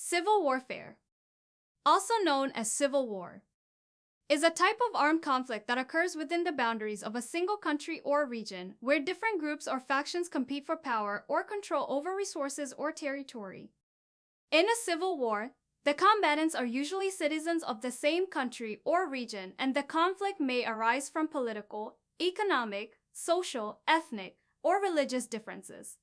Civil warfare, also known as civil war, is a type of armed conflict that occurs within the boundaries of a single country or region where different groups or factions compete for power or control over resources or territory. In a civil war, the combatants are usually citizens of the same country or region, and the conflict may arise from political, economic, social, ethnic, or religious differences.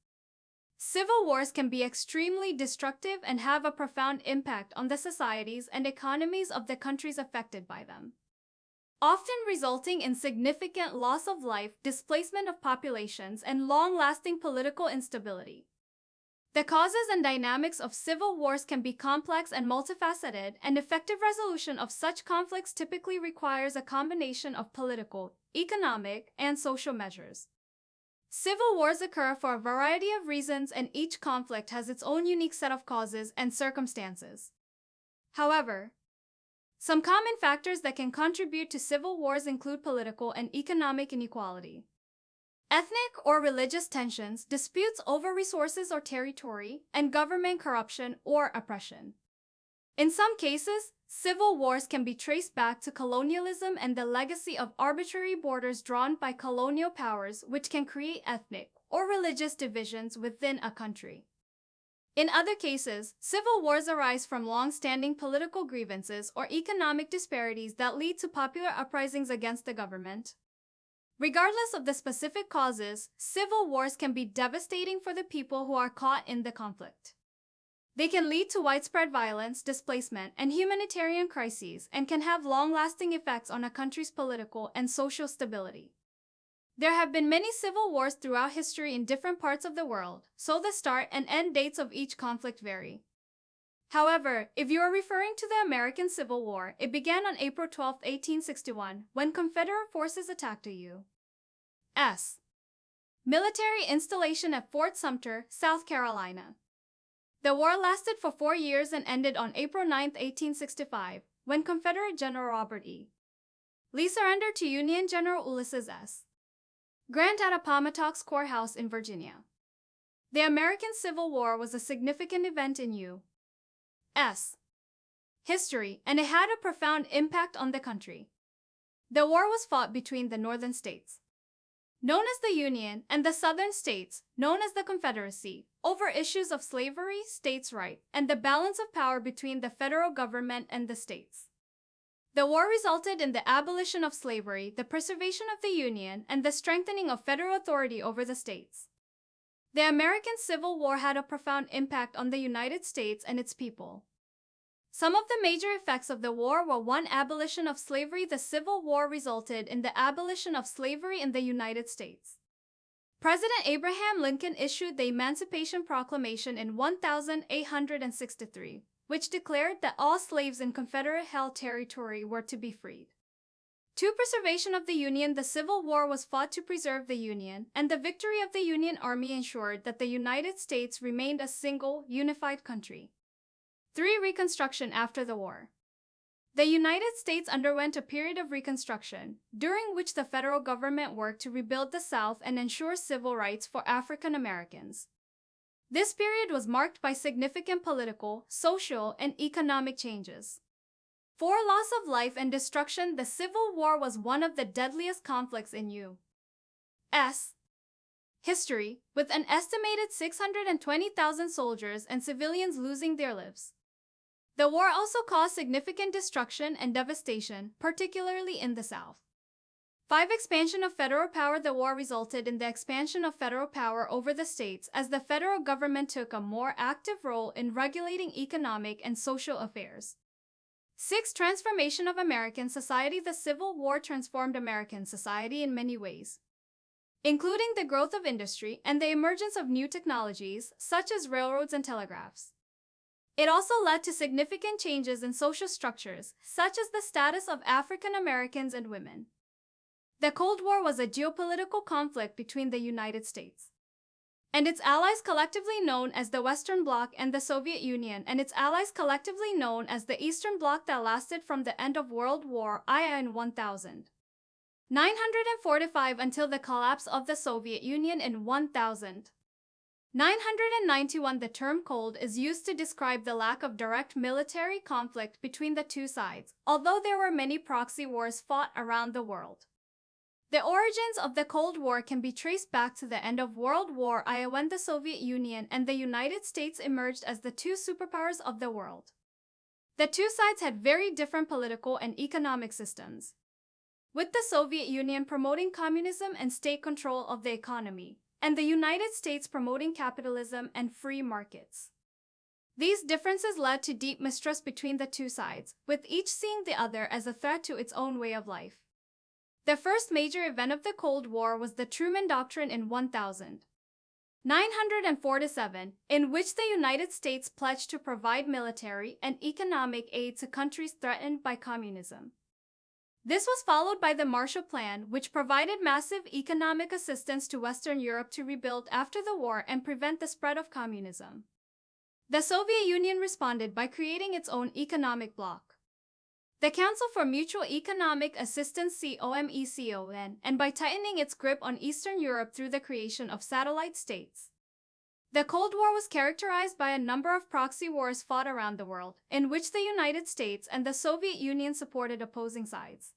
Civil wars can be extremely destructive and have a profound impact on the societies and economies of the countries affected by them, often resulting in significant loss of life, displacement of populations, and long-lasting political instability. The causes and dynamics of civil wars can be complex and multifaceted, and effective resolution of such conflicts typically requires a combination of political, economic, and social measures. Civil wars occur for a variety of reasons, and each conflict has its own unique set of causes and circumstances. However, some common factors that can contribute to civil wars include political and economic inequality, ethnic or religious tensions, disputes over resources or territory, and government corruption or oppression. In some cases, civil wars can be traced back to colonialism and the legacy of arbitrary borders drawn by colonial powers, which can create ethnic or religious divisions within a country. In other cases, civil wars arise from long-standing political grievances or economic disparities that lead to popular uprisings against the government. Regardless of the specific causes, civil wars can be devastating for the people who are caught in the conflict. They can lead to widespread violence, displacement, and humanitarian crises, and can have long-lasting effects on a country's political and social stability. There have been many civil wars throughout history in different parts of the world, so the start and end dates of each conflict vary. However, if you are referring to the American Civil War, it began on April 12, 1861, when Confederate forces attacked a U.S. military installation at Fort Sumter, South Carolina. The war lasted for 4 years and ended on April 9, 1865, when Confederate General Robert E. Lee surrendered to Union General Ulysses S. Grant at Appomattox Courthouse in Virginia. The American Civil War was a significant event in U.S. history, and it had a profound impact on the country. The war was fought between the northern states, known as the Union, and the southern states, known as the Confederacy, over issues of slavery, states' rights, and the balance of power between the federal government and the states. The war resulted in the abolition of slavery, the preservation of the Union, and the strengthening of federal authority over the states. The American Civil War had a profound impact on the United States and its people. Some of the major effects of the war were: 1. Abolition of slavery. The Civil War resulted in the abolition of slavery in the United States. President Abraham Lincoln issued the Emancipation Proclamation in 1863, which declared that all slaves in Confederate-held territory were to be freed. 2. Preservation of the Union. The Civil War was fought to preserve the Union, and the victory of the Union Army ensured that the United States remained a single, unified country. 3. Reconstruction after the war. The United States underwent a period of reconstruction, during which the federal government worked to rebuild the South and ensure civil rights for African Americans. This period was marked by significant political, social, and economic changes. 4. Loss of life and destruction. The Civil War was one of the deadliest conflicts in U.S. history, with an estimated 620,000 soldiers and civilians losing their lives. The war also caused significant destruction and devastation, particularly in the South. 5. Expansion of federal power. The war resulted in the expansion of federal power over the states as the federal government took a more active role in regulating economic and social affairs. 6. Transformation of American society. The Civil War transformed American society in many ways, including the growth of industry and the emergence of new technologies, such as railroads and telegraphs. It also led to significant changes in social structures, such as the status of African Americans and women. The Cold War was a geopolitical conflict between the United States and its allies, collectively known as the Western Bloc, and the Soviet Union and its allies, collectively known as the Eastern Bloc, that lasted from the end of World War I in 1945 until the collapse of the Soviet Union in 1991. 991. The term cold is used to describe the lack of direct military conflict between the two sides, although there were many proxy wars fought around the world. The origins of the Cold War can be traced back to the end of World War I when the Soviet Union and the United States emerged as the two superpowers of the world. The two sides had very different political and economic systems, with the Soviet Union promoting communism and state control of the economy, and the United States promoting capitalism and free markets. These differences led to deep mistrust between the two sides, with each seeing the other as a threat to its own way of life. The first major event of the Cold War was the Truman Doctrine in 1947, in which the United States pledged to provide military and economic aid to countries threatened by communism. This was followed by the Marshall Plan, which provided massive economic assistance to Western Europe to rebuild after the war and prevent the spread of communism. The Soviet Union responded by creating its own economic bloc, the Council for Mutual Economic Assistance (COMECON), and by tightening its grip on Eastern Europe through the creation of satellite states. The Cold War was characterized by a number of proxy wars fought around the world, in which the United States and the Soviet Union supported opposing sides.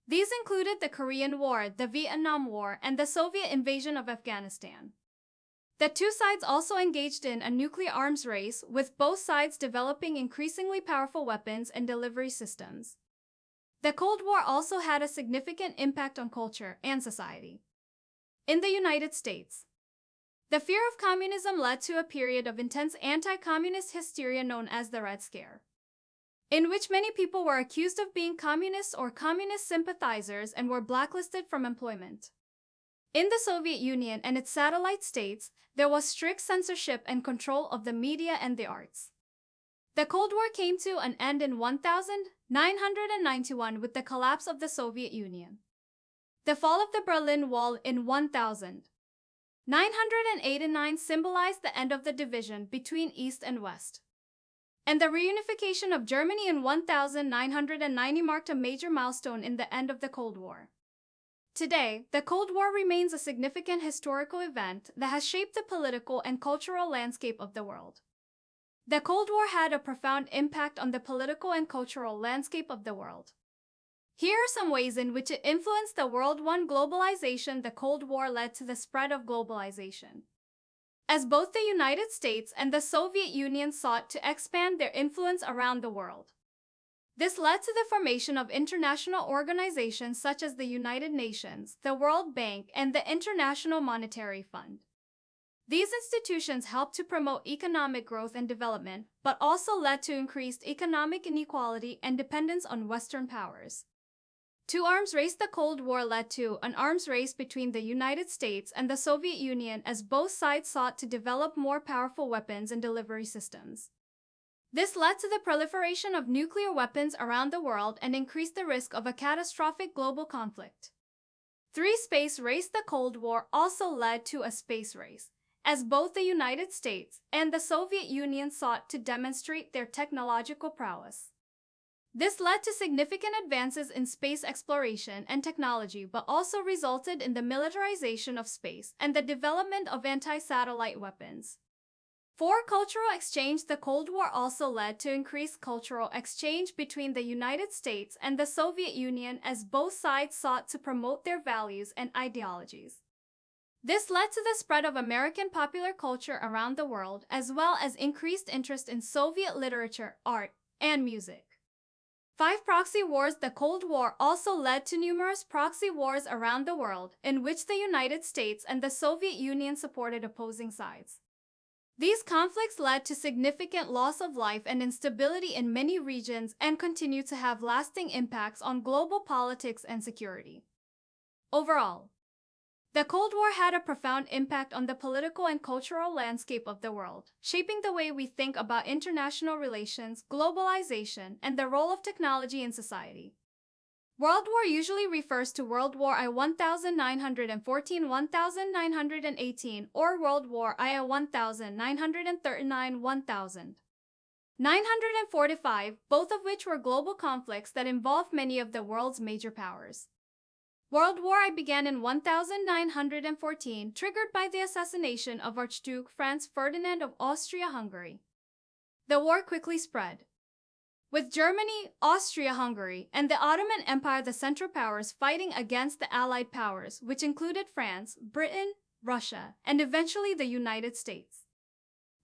These included the Korean War, the Vietnam War, and the Soviet invasion of Afghanistan. The two sides also engaged in a nuclear arms race, with both sides developing increasingly powerful weapons and delivery systems. The Cold War also had a significant impact on culture and society. In the United States, the fear of communism led to a period of intense anti-communist hysteria known as the Red Scare, in which many people were accused of being communists or communist sympathizers and were blacklisted from employment. In the Soviet Union and its satellite states, there was strict censorship and control of the media and the arts. The Cold War came to an end in 1991 with the collapse of the Soviet Union. The fall of the Berlin Wall in 1989 symbolized the end of the division between East and West, and the reunification of Germany in 1990 marked a major milestone in the end of the Cold War. Today, the Cold War remains a significant historical event that has shaped the political and cultural landscape of the world. The Cold War had a profound impact on the political and cultural landscape of the world. Here are some ways in which it influenced the world. 1. Globalization. The Cold War led to the spread of globalization, as both the United States and the Soviet Union sought to expand their influence around the world. This led to the formation of international organizations such as the United Nations, the World Bank, and the International Monetary Fund. These institutions helped to promote economic growth and development, but also led to increased economic inequality and dependence on Western powers. 2. Arms race. The Cold War led to an arms race between the United States and the Soviet Union as both sides sought to develop more powerful weapons and delivery systems. This led to the proliferation of nuclear weapons around the world and increased the risk of a catastrophic global conflict. 3. Space race. The Cold War also led to a space race, as both the United States and the Soviet Union sought to demonstrate their technological prowess. This led to significant advances in space exploration and technology, but also resulted in the militarization of space and the development of anti-satellite weapons. 4. Cultural exchange. The Cold War also led to increased cultural exchange between the United States and the Soviet Union as both sides sought to promote their values and ideologies. This led to the spread of American popular culture around the world, as well as increased interest in Soviet literature, art, and music. 5. Proxy wars. The Cold War also led to numerous proxy wars around the world, in which the United States and the Soviet Union supported opposing sides. These conflicts led to significant loss of life and instability in many regions and continue to have lasting impacts on global politics and security. Overall, the Cold War had a profound impact on the political and cultural landscape of the world, shaping the way we think about international relations, globalization, and the role of technology in society. World War usually refers to World War I 1914-1918 or World War I 1939-1945, both of which were global conflicts that involved many of the world's major powers. World War I began in 1914, triggered by the assassination of Archduke Franz Ferdinand of Austria-Hungary. The war quickly spread, with Germany, Austria-Hungary, and the Ottoman Empire the central powers fighting against the Allied powers, which included France, Britain, Russia, and eventually the United States.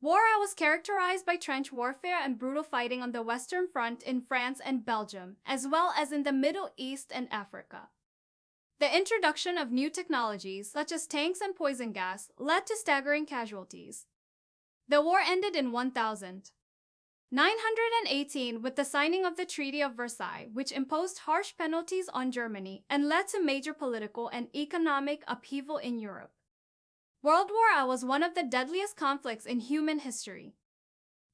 War I was characterized by trench warfare and brutal fighting on the Western Front in France and Belgium, as well as in the Middle East and Africa. The introduction of new technologies, such as tanks and poison gas, led to staggering casualties. The war ended in 1918 with the signing of the Treaty of Versailles, which imposed harsh penalties on Germany and led to major political and economic upheaval in Europe. World War I was one of the deadliest conflicts in human history.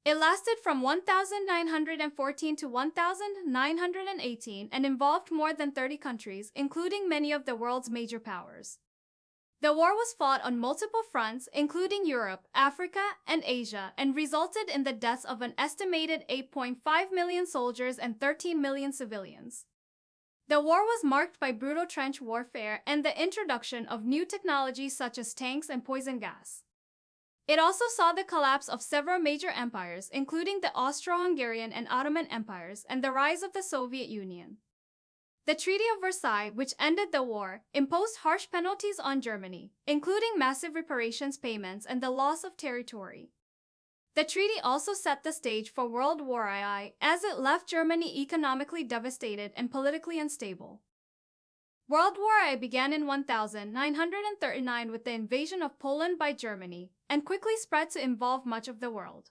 It lasted from 1914 to 1918 and involved more than 30 countries, including many of the world's major powers. The war was fought on multiple fronts, including Europe, Africa, and Asia, and resulted in the deaths of an estimated 8.5 million soldiers and 13 million civilians. The war was marked by brutal trench warfare and the introduction of new technologies such as tanks and poison gas. It also saw the collapse of several major empires, including the Austro-Hungarian and Ottoman empires, and the rise of the Soviet Union. The Treaty of Versailles, which ended the war, imposed harsh penalties on Germany, including massive reparations payments and the loss of territory. The treaty also set the stage for World War I, as it left Germany economically devastated and politically unstable. World War I began in 1939 with the invasion of Poland by Germany, and quickly spread to involve much of the world.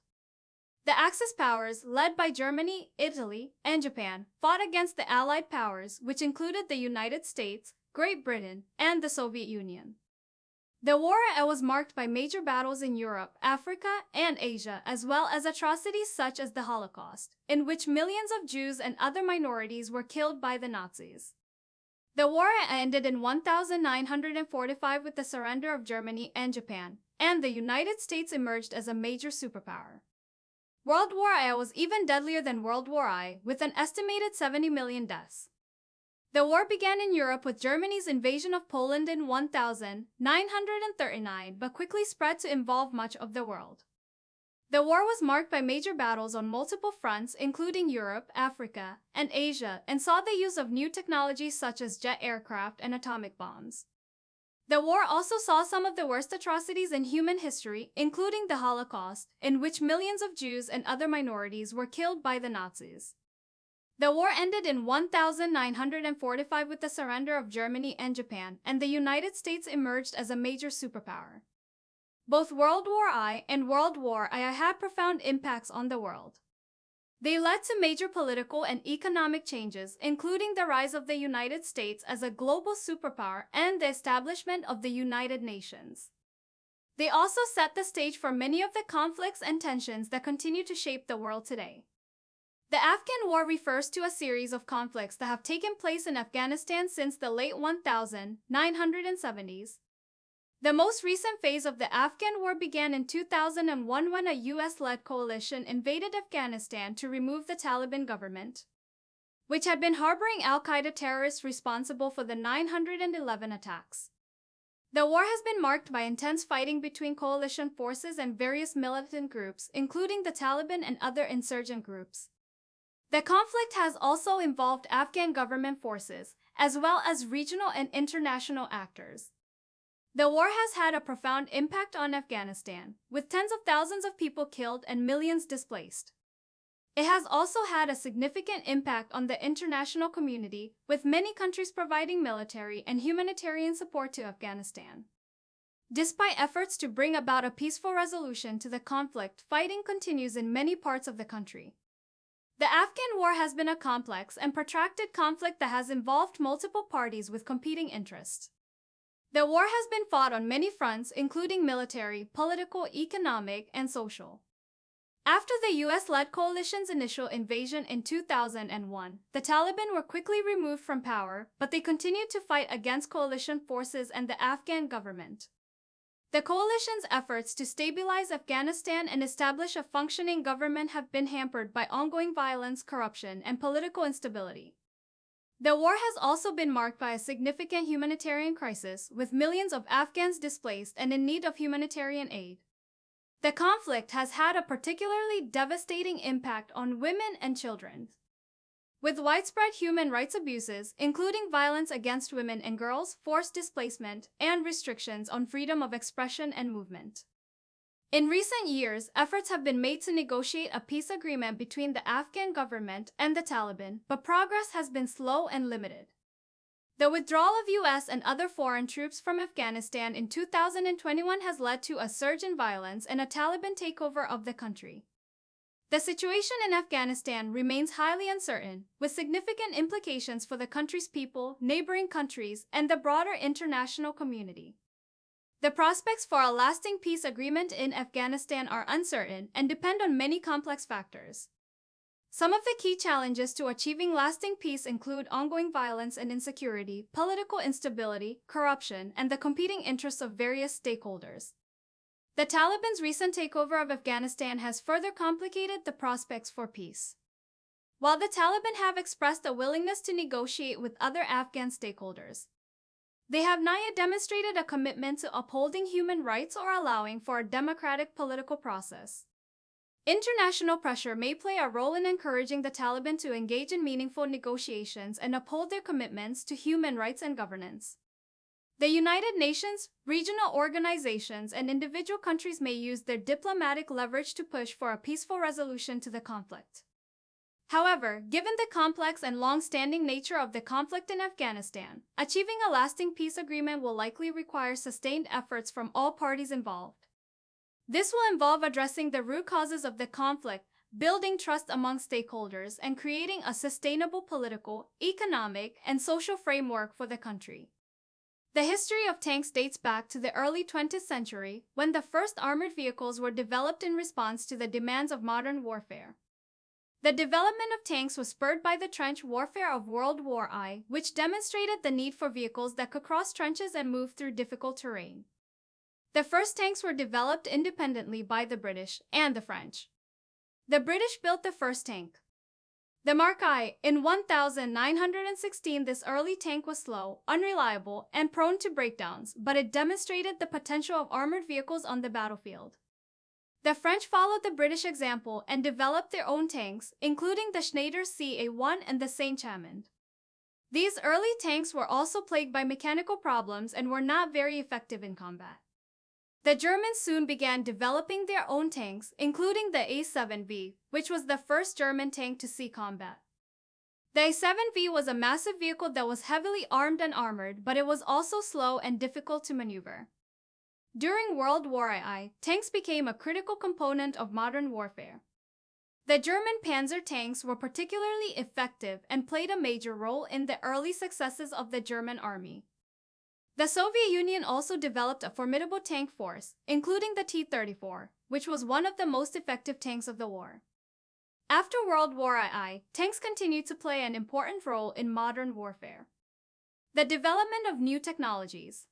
The Axis powers, led by Germany, Italy, and Japan, fought against the Allied powers, which included the United States, Great Britain, and the Soviet Union. The war was marked by major battles in Europe, Africa, and Asia, as well as atrocities such as the Holocaust, in which millions of Jews and other minorities were killed by the Nazis. The war ended in 1945 with the surrender of Germany and Japan, and the United States emerged as a major superpower. World War I was even deadlier than World War I, with an estimated 70 million deaths. The war began in Europe with Germany's invasion of Poland in 1939, but quickly spread to involve much of the world. The war was marked by major battles on multiple fronts, including Europe, Africa, and Asia, and saw the use of new technologies such as jet aircraft and atomic bombs. The war also saw some of the worst atrocities in human history, including the Holocaust, in which millions of Jews and other minorities were killed by the Nazis. The war ended in 1945 with the surrender of Germany and Japan, and the United States emerged as a major superpower. Both World War I and World War I had profound impacts on the world. They led to major political and economic changes, including the rise of the United States as a global superpower and the establishment of the United Nations. They also set the stage for many of the conflicts and tensions that continue to shape the world today. The Afghan War refers to a series of conflicts that have taken place in Afghanistan since the late 1970s. The most recent phase of the Afghan War began in 2001 when a US-led coalition invaded Afghanistan to remove the Taliban government, which had been harboring al-Qaeda terrorists responsible for the 9/11 attacks. The war has been marked by intense fighting between coalition forces and various militant groups, including the Taliban and other insurgent groups. The conflict has also involved Afghan government forces, as well as regional and international actors. The war has had a profound impact on Afghanistan, with tens of thousands of people killed and millions displaced. It has also had a significant impact on the international community, with many countries providing military and humanitarian support to Afghanistan. Despite efforts to bring about a peaceful resolution to the conflict, fighting continues in many parts of the country. The Afghan war has been a complex and protracted conflict that has involved multiple parties with competing interests. The war has been fought on many fronts, including military, political, economic, and social. After the US-led coalition's initial invasion in 2001, the Taliban were quickly removed from power, but they continued to fight against coalition forces and the Afghan government. The coalition's efforts to stabilize Afghanistan and establish a functioning government have been hampered by ongoing violence, corruption, and political instability. The war has also been marked by a significant humanitarian crisis, with millions of Afghans displaced and in need of humanitarian aid. The conflict has had a particularly devastating impact on women and children, with widespread human rights abuses, including violence against women and girls, forced displacement, and restrictions on freedom of expression and movement. In recent years, efforts have been made to negotiate a peace agreement between the Afghan government and the Taliban, but progress has been slow and limited. The withdrawal of U.S. and other foreign troops from Afghanistan in 2021 has led to a surge in violence and a Taliban takeover of the country. The situation in Afghanistan remains highly uncertain, with significant implications for the country's people, neighboring countries, and the broader international community. The prospects for a lasting peace agreement in Afghanistan are uncertain and depend on many complex factors. Some of the key challenges to achieving lasting peace include ongoing violence and insecurity, political instability, corruption, and the competing interests of various stakeholders. The Taliban's recent takeover of Afghanistan has further complicated the prospects for peace. While the Taliban have expressed a willingness to negotiate with other Afghan stakeholders, they have not yet demonstrated a commitment to upholding human rights or allowing for a democratic political process. International pressure may play a role in encouraging the Taliban to engage in meaningful negotiations and uphold their commitments to human rights and governance. The United Nations, regional organizations, and individual countries may use their diplomatic leverage to push for a peaceful resolution to the conflict. However, given the complex and long-standing nature of the conflict in Afghanistan, achieving a lasting peace agreement will likely require sustained efforts from all parties involved. This will involve addressing the root causes of the conflict, building trust among stakeholders, and creating a sustainable political, economic, and social framework for the country. The history of tanks dates back to the early 20th century, when the first armored vehicles were developed in response to the demands of modern warfare. The development of tanks was spurred by the trench warfare of World War I, which demonstrated the need for vehicles that could cross trenches and move through difficult terrain. The first tanks were developed independently by the British and the French. The British built the first tank, the Mark I, in 1916. This early tank was slow, unreliable, and prone to breakdowns, but it demonstrated the potential of armored vehicles on the battlefield. The French followed the British example and developed their own tanks, including the Schneider CA-1 and the Saint-Chamond. These early tanks were also plagued by mechanical problems and were not very effective in combat. The Germans soon began developing their own tanks, including the A-7V, which was the first German tank to see combat. The A-7V was a massive vehicle that was heavily armed and armored, but it was also slow and difficult to maneuver. During World War I, tanks became a critical component of modern warfare. The German Panzer tanks were particularly effective and played a major role in the early successes of the German army. The Soviet Union also developed a formidable tank force, including the T-34, which was one of the most effective tanks of the war. After World War I, tanks continued to play an important role in modern warfare. The development of new technologies,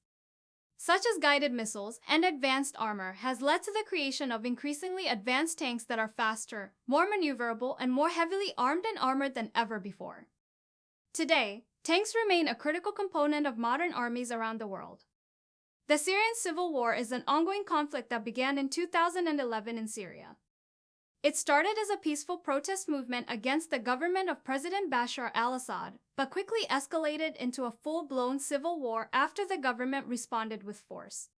such as guided missiles and advanced armor, has led to the creation of increasingly advanced tanks that are faster, more maneuverable, and more heavily armed and armored than ever before. Today, tanks remain a critical component of modern armies around the world. The Syrian civil war is an ongoing conflict that began in 2011 in Syria. It started as a peaceful protest movement against the government of President Bashar al-Assad, but quickly escalated into a full-blown civil war after the government responded with force.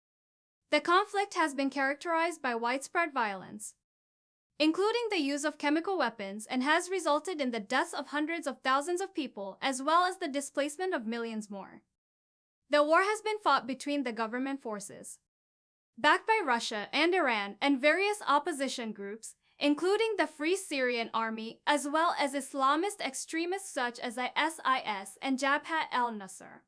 The conflict has been characterized by widespread violence, including the use of chemical weapons, and has resulted in the deaths of hundreds of thousands of people, as well as the displacement of millions more. The war has been fought between the government forces, backed by Russia and Iran, and various opposition groups, including the Free Syrian Army, as well as Islamist extremists such as ISIS and Jabhat al-Nusra.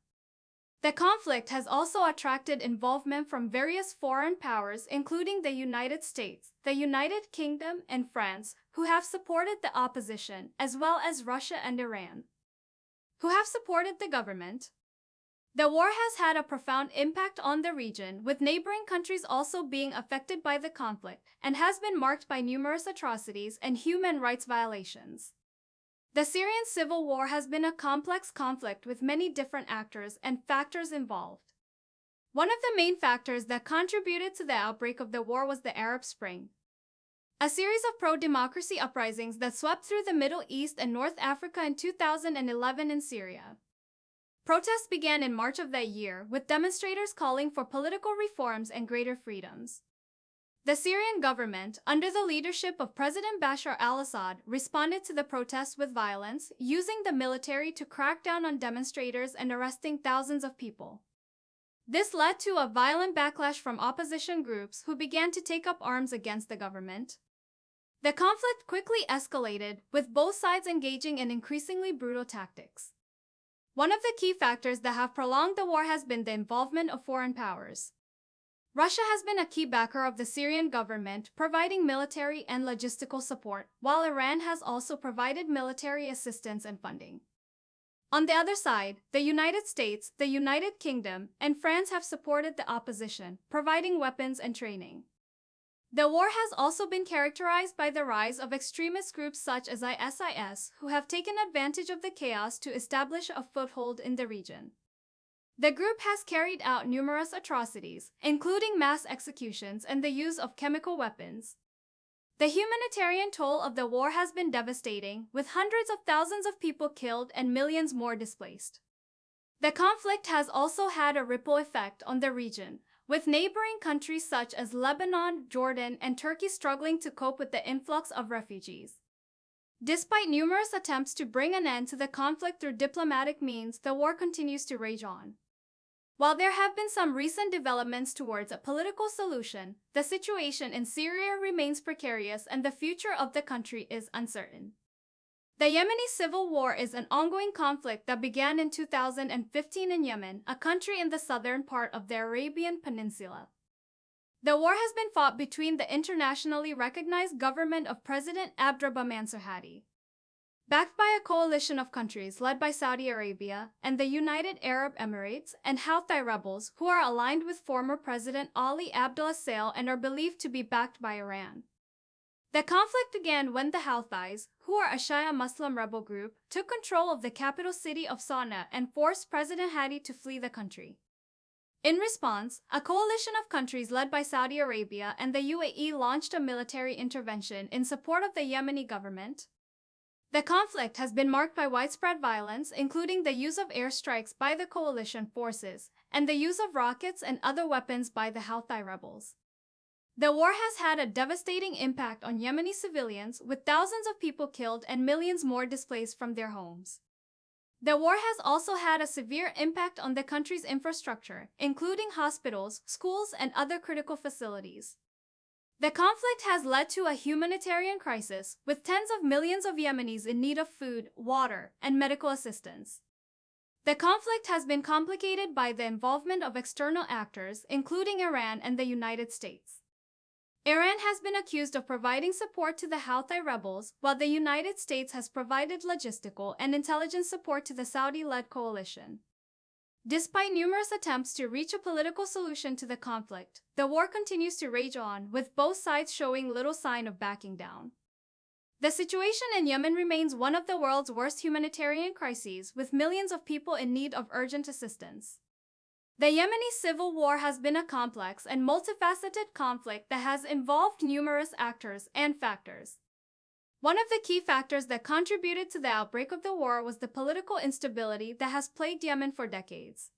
The conflict has also attracted involvement from various foreign powers, including the United States, the United Kingdom, and France, who have supported the opposition, as well as Russia and Iran, who have supported the government. The war has had a profound impact on the region, with neighboring countries also being affected by the conflict, and has been marked by numerous atrocities and human rights violations. The Syrian civil war has been a complex conflict with many different actors and factors involved. One of the main factors that contributed to the outbreak of the war was the Arab Spring, a series of pro-democracy uprisings that swept through the Middle East and North Africa in 2011 in Syria. Protests began in March of that year, with demonstrators calling for political reforms and greater freedoms. The Syrian government, under the leadership of President Bashar al-Assad, responded to the protests with violence, using the military to crack down on demonstrators and arresting thousands of people. This led to a violent backlash from opposition groups who began to take up arms against the government. The conflict quickly escalated, with both sides engaging in increasingly brutal tactics. One of the key factors that have prolonged the war has been the involvement of foreign powers. Russia has been a key backer of the Syrian government, providing military and logistical support, while Iran has also provided military assistance and funding. On the other side, the United States, the United Kingdom, and France have supported the opposition, providing weapons and training. The war has also been characterized by the rise of extremist groups such as ISIS, who have taken advantage of the chaos to establish a foothold in the region. The group has carried out numerous atrocities, including mass executions and the use of chemical weapons. The humanitarian toll of the war has been devastating, with hundreds of thousands of people killed and millions more displaced. The conflict has also had a ripple effect on the region, with neighboring countries such as Lebanon, Jordan, and Turkey struggling to cope with the influx of refugees. Despite numerous attempts to bring an end to the conflict through diplomatic means, the war continues to rage on. While there have been some recent developments towards a political solution, the situation in Syria remains precarious and the future of the country is uncertain. The Yemeni civil war is an ongoing conflict that began in 2015 in Yemen, a country in the southern part of the Arabian Peninsula. The war has been fought between the internationally recognized government of President Abdrabbuh Mansur Hadi, backed by a coalition of countries led by Saudi Arabia and the United Arab Emirates, and Houthi rebels who are aligned with former President Ali Abdullah Saleh and are believed to be backed by Iran. The conflict began when the Houthis, who are a Shia Muslim rebel group, took control of the capital city of Sana'a and forced President Hadi to flee the country. In response, a coalition of countries led by Saudi Arabia and the UAE launched a military intervention in support of the Yemeni government. The conflict has been marked by widespread violence, including the use of airstrikes by the coalition forces and the use of rockets and other weapons by the Houthi rebels. The war has had a devastating impact on Yemeni civilians, with thousands of people killed and millions more displaced from their homes. The war has also had a severe impact on the country's infrastructure, including hospitals, schools, and other critical facilities. The conflict has led to a humanitarian crisis, with tens of millions of Yemenis in need of food, water, and medical assistance. The conflict has been complicated by the involvement of external actors, including Iran and the United States. Iran has been accused of providing support to the Houthi rebels, while the United States has provided logistical and intelligence support to the Saudi-led coalition. Despite numerous attempts to reach a political solution to the conflict, the war continues to rage on, with both sides showing little sign of backing down. The situation in Yemen remains one of the world's worst humanitarian crises, with millions of people in need of urgent assistance. The Yemeni civil war has been a complex and multifaceted conflict that has involved numerous actors and factors. One of the key factors that contributed to the outbreak of the war was the political instability that has plagued Yemen for decades.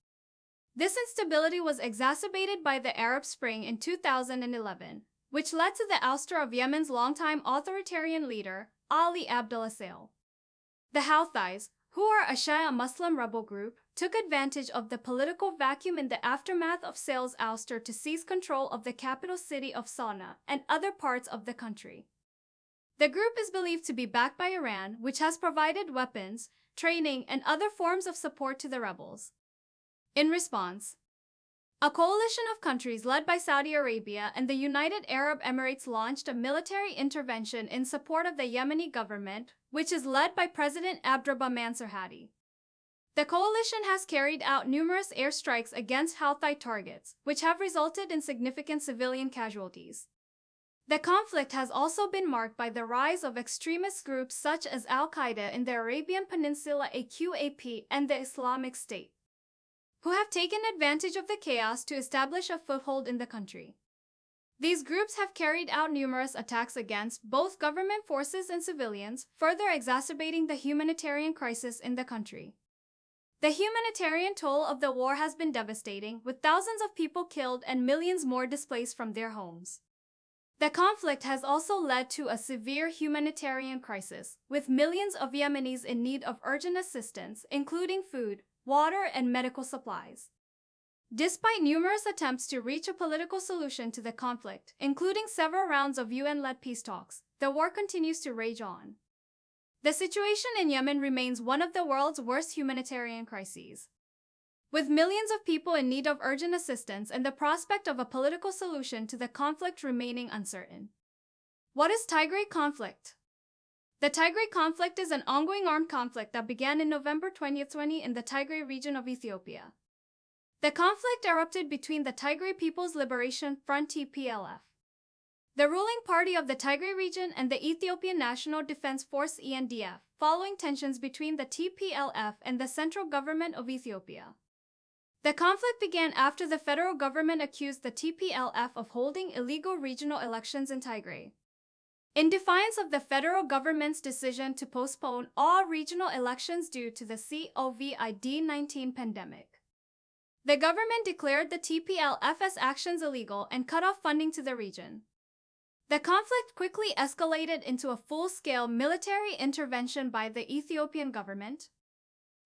This instability was exacerbated by the Arab Spring in 2011, which led to the ouster of Yemen's longtime authoritarian leader, Ali Abdullah Saleh. The Houthis, who are a Shia Muslim rebel group, took advantage of the political vacuum in the aftermath of Saleh's ouster to seize control of the capital city of Sana'a and other parts of the country. The group is believed to be backed by Iran, which has provided weapons, training, and other forms of support to the rebels. In response, a coalition of countries led by Saudi Arabia and the United Arab Emirates launched a military intervention in support of the Yemeni government, which is led by President Abdrabbuh Mansur Hadi. The coalition has carried out numerous airstrikes against Houthi targets, which have resulted in significant civilian casualties. The conflict has also been marked by the rise of extremist groups such as Al-Qaeda in the Arabian Peninsula AQAP and the Islamic State, who have taken advantage of the chaos to establish a foothold in the country. These groups have carried out numerous attacks against both government forces and civilians, further exacerbating the humanitarian crisis in the country. The humanitarian toll of the war has been devastating, with thousands of people killed and millions more displaced from their homes. The conflict has also led to a severe humanitarian crisis, with millions of Yemenis in need of urgent assistance, including food, water, and medical supplies. Despite numerous attempts to reach a political solution to the conflict, including several rounds of UN-led peace talks, the war continues to rage on. The situation in Yemen remains one of the world's worst humanitarian crises, with millions of people in need of urgent assistance and the prospect of a political solution to the conflict remaining uncertain. What is Tigray conflict? The Tigray conflict is an ongoing armed conflict that began in November 2020 in the Tigray region of Ethiopia. The conflict erupted between the Tigray People's Liberation Front (TPLF), the ruling party of the Tigray region, and the Ethiopian National Defense Force (ENDF), following tensions between the TPLF and the central government of Ethiopia. The conflict began after the federal government accused the TPLF of holding illegal regional elections in Tigray, in defiance of the federal government's decision to postpone all regional elections due to the COVID-19 pandemic. The government declared the TPLF's actions illegal and cut off funding to the region. The conflict quickly escalated into a full-scale military intervention by the Ethiopian government,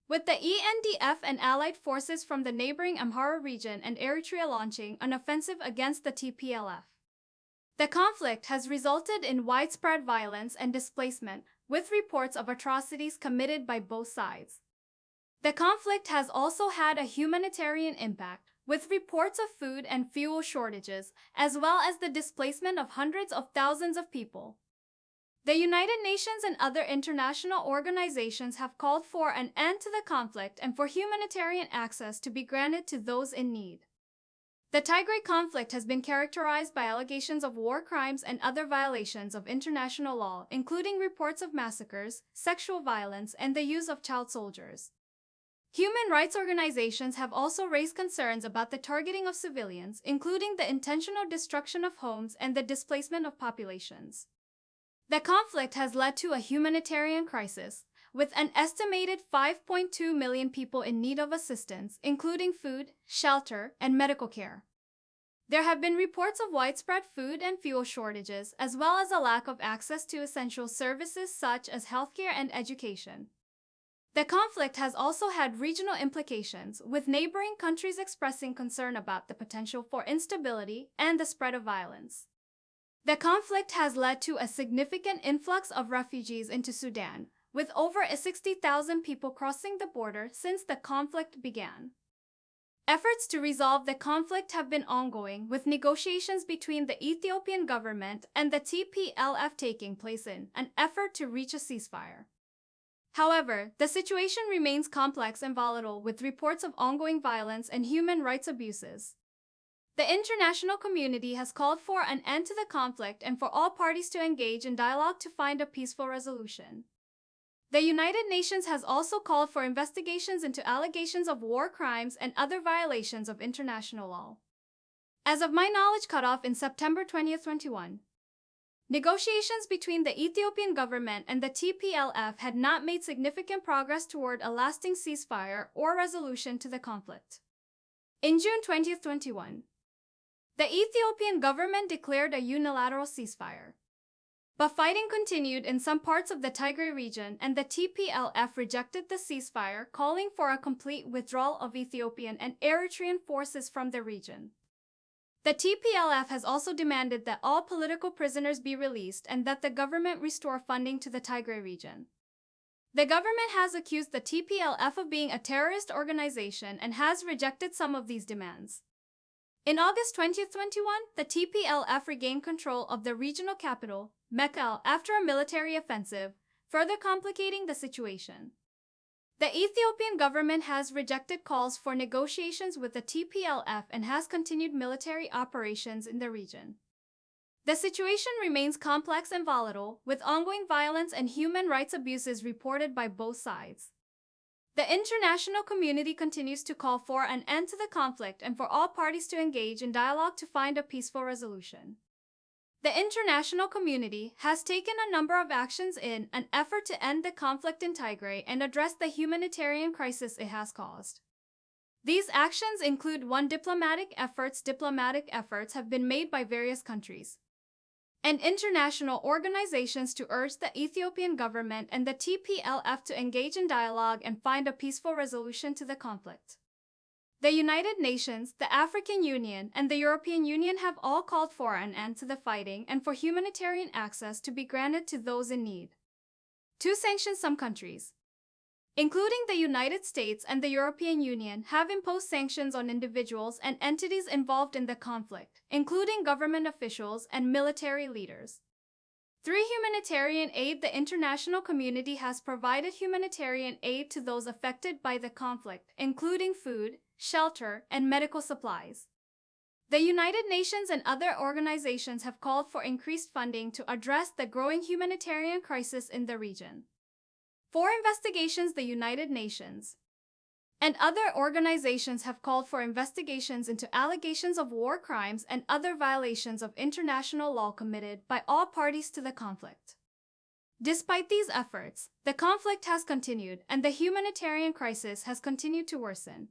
with the ENDF and allied forces from the neighboring Amhara region and Eritrea launching an offensive against the TPLF. The conflict has resulted in widespread violence and displacement, with reports of atrocities committed by both sides. The conflict has also had a humanitarian impact, with reports of food and fuel shortages, as well as the displacement of hundreds of thousands of people. The United Nations and other international organizations have called for an end to the conflict and for humanitarian access to be granted to those in need. The Tigray conflict has been characterized by allegations of war crimes and other violations of international law, including reports of massacres, sexual violence, and the use of child soldiers. Human rights organizations have also raised concerns about the targeting of civilians, including the intentional destruction of homes and the displacement of populations. The conflict has led to a humanitarian crisis, with an estimated 5.2 million people in need of assistance, including food, shelter, and medical care. There have been reports of widespread food and fuel shortages, as well as a lack of access to essential services such as healthcare and education. The conflict has also had regional implications, with neighboring countries expressing concern about the potential for instability and the spread of violence. The conflict has led to a significant influx of refugees into Sudan, with over 60,000 people crossing the border since the conflict began. Efforts to resolve the conflict have been ongoing, with negotiations between the Ethiopian government and the TPLF taking place in an effort to reach a ceasefire. However, the situation remains complex and volatile, with reports of ongoing violence and human rights abuses. The international community has called for an end to the conflict and for all parties to engage in dialogue to find a peaceful resolution. The United Nations has also called for investigations into allegations of war crimes and other violations of international law. As of my knowledge cutoff in September 2021, negotiations between the Ethiopian government and the TPLF had not made significant progress toward a lasting ceasefire or resolution to the conflict. In June 2021, the Ethiopian government declared a unilateral ceasefire. But fighting continued in some parts of the Tigray region, and the TPLF rejected the ceasefire, calling for a complete withdrawal of Ethiopian and Eritrean forces from the region. The TPLF has also demanded that all political prisoners be released and that the government restore funding to the Tigray region. The government has accused the TPLF of being a terrorist organization and has rejected some of these demands. In August 2021, the TPLF regained control of the regional capital, Mekelle, after a military offensive, further complicating the situation. The Ethiopian government has rejected calls for negotiations with the TPLF and has continued military operations in the region. The situation remains complex and volatile, with ongoing violence and human rights abuses reported by both sides. The international community continues to call for an end to the conflict and for all parties to engage in dialogue to find a peaceful resolution. The international community has taken a number of actions in an effort to end the conflict in Tigray and address the humanitarian crisis it has caused. These actions include diplomatic efforts. Diplomatic efforts have been made by various countries and international organizations to urge the Ethiopian government and the TPLF to engage in dialogue and find a peaceful resolution to the conflict. The United Nations, the African Union, and the European Union have all called for an end to the fighting and for humanitarian access to be granted to those in need. To sanction some countries, including the United States and the European Union, have imposed sanctions on individuals and entities involved in the conflict, including government officials and military leaders. Through humanitarian aid, the international community has provided humanitarian aid to those affected by the conflict, including food, shelter, and medical supplies. The United Nations and other organizations have called for increased funding to address the growing humanitarian crisis in the region. For investigations, the United Nations and other organizations have called for investigations into allegations of war crimes and other violations of international law committed by all parties to the conflict. Despite these efforts, the conflict has continued and the humanitarian crisis has continued to worsen.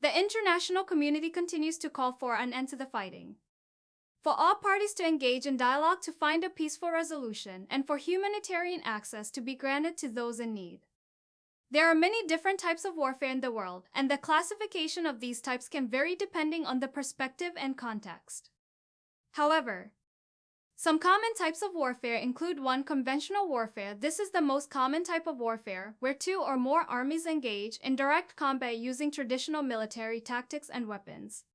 The international community continues to call for an end to the fighting, for all parties to engage in dialogue to find a peaceful resolution, and for humanitarian access to be granted to those in need. There are many different types of warfare in the world, and the classification of these types can vary depending on the perspective and context. However, some common types of warfare include 1. Conventional warfare. This is the most common type of warfare, where 2 or more armies engage in direct combat using traditional military tactics and weapons.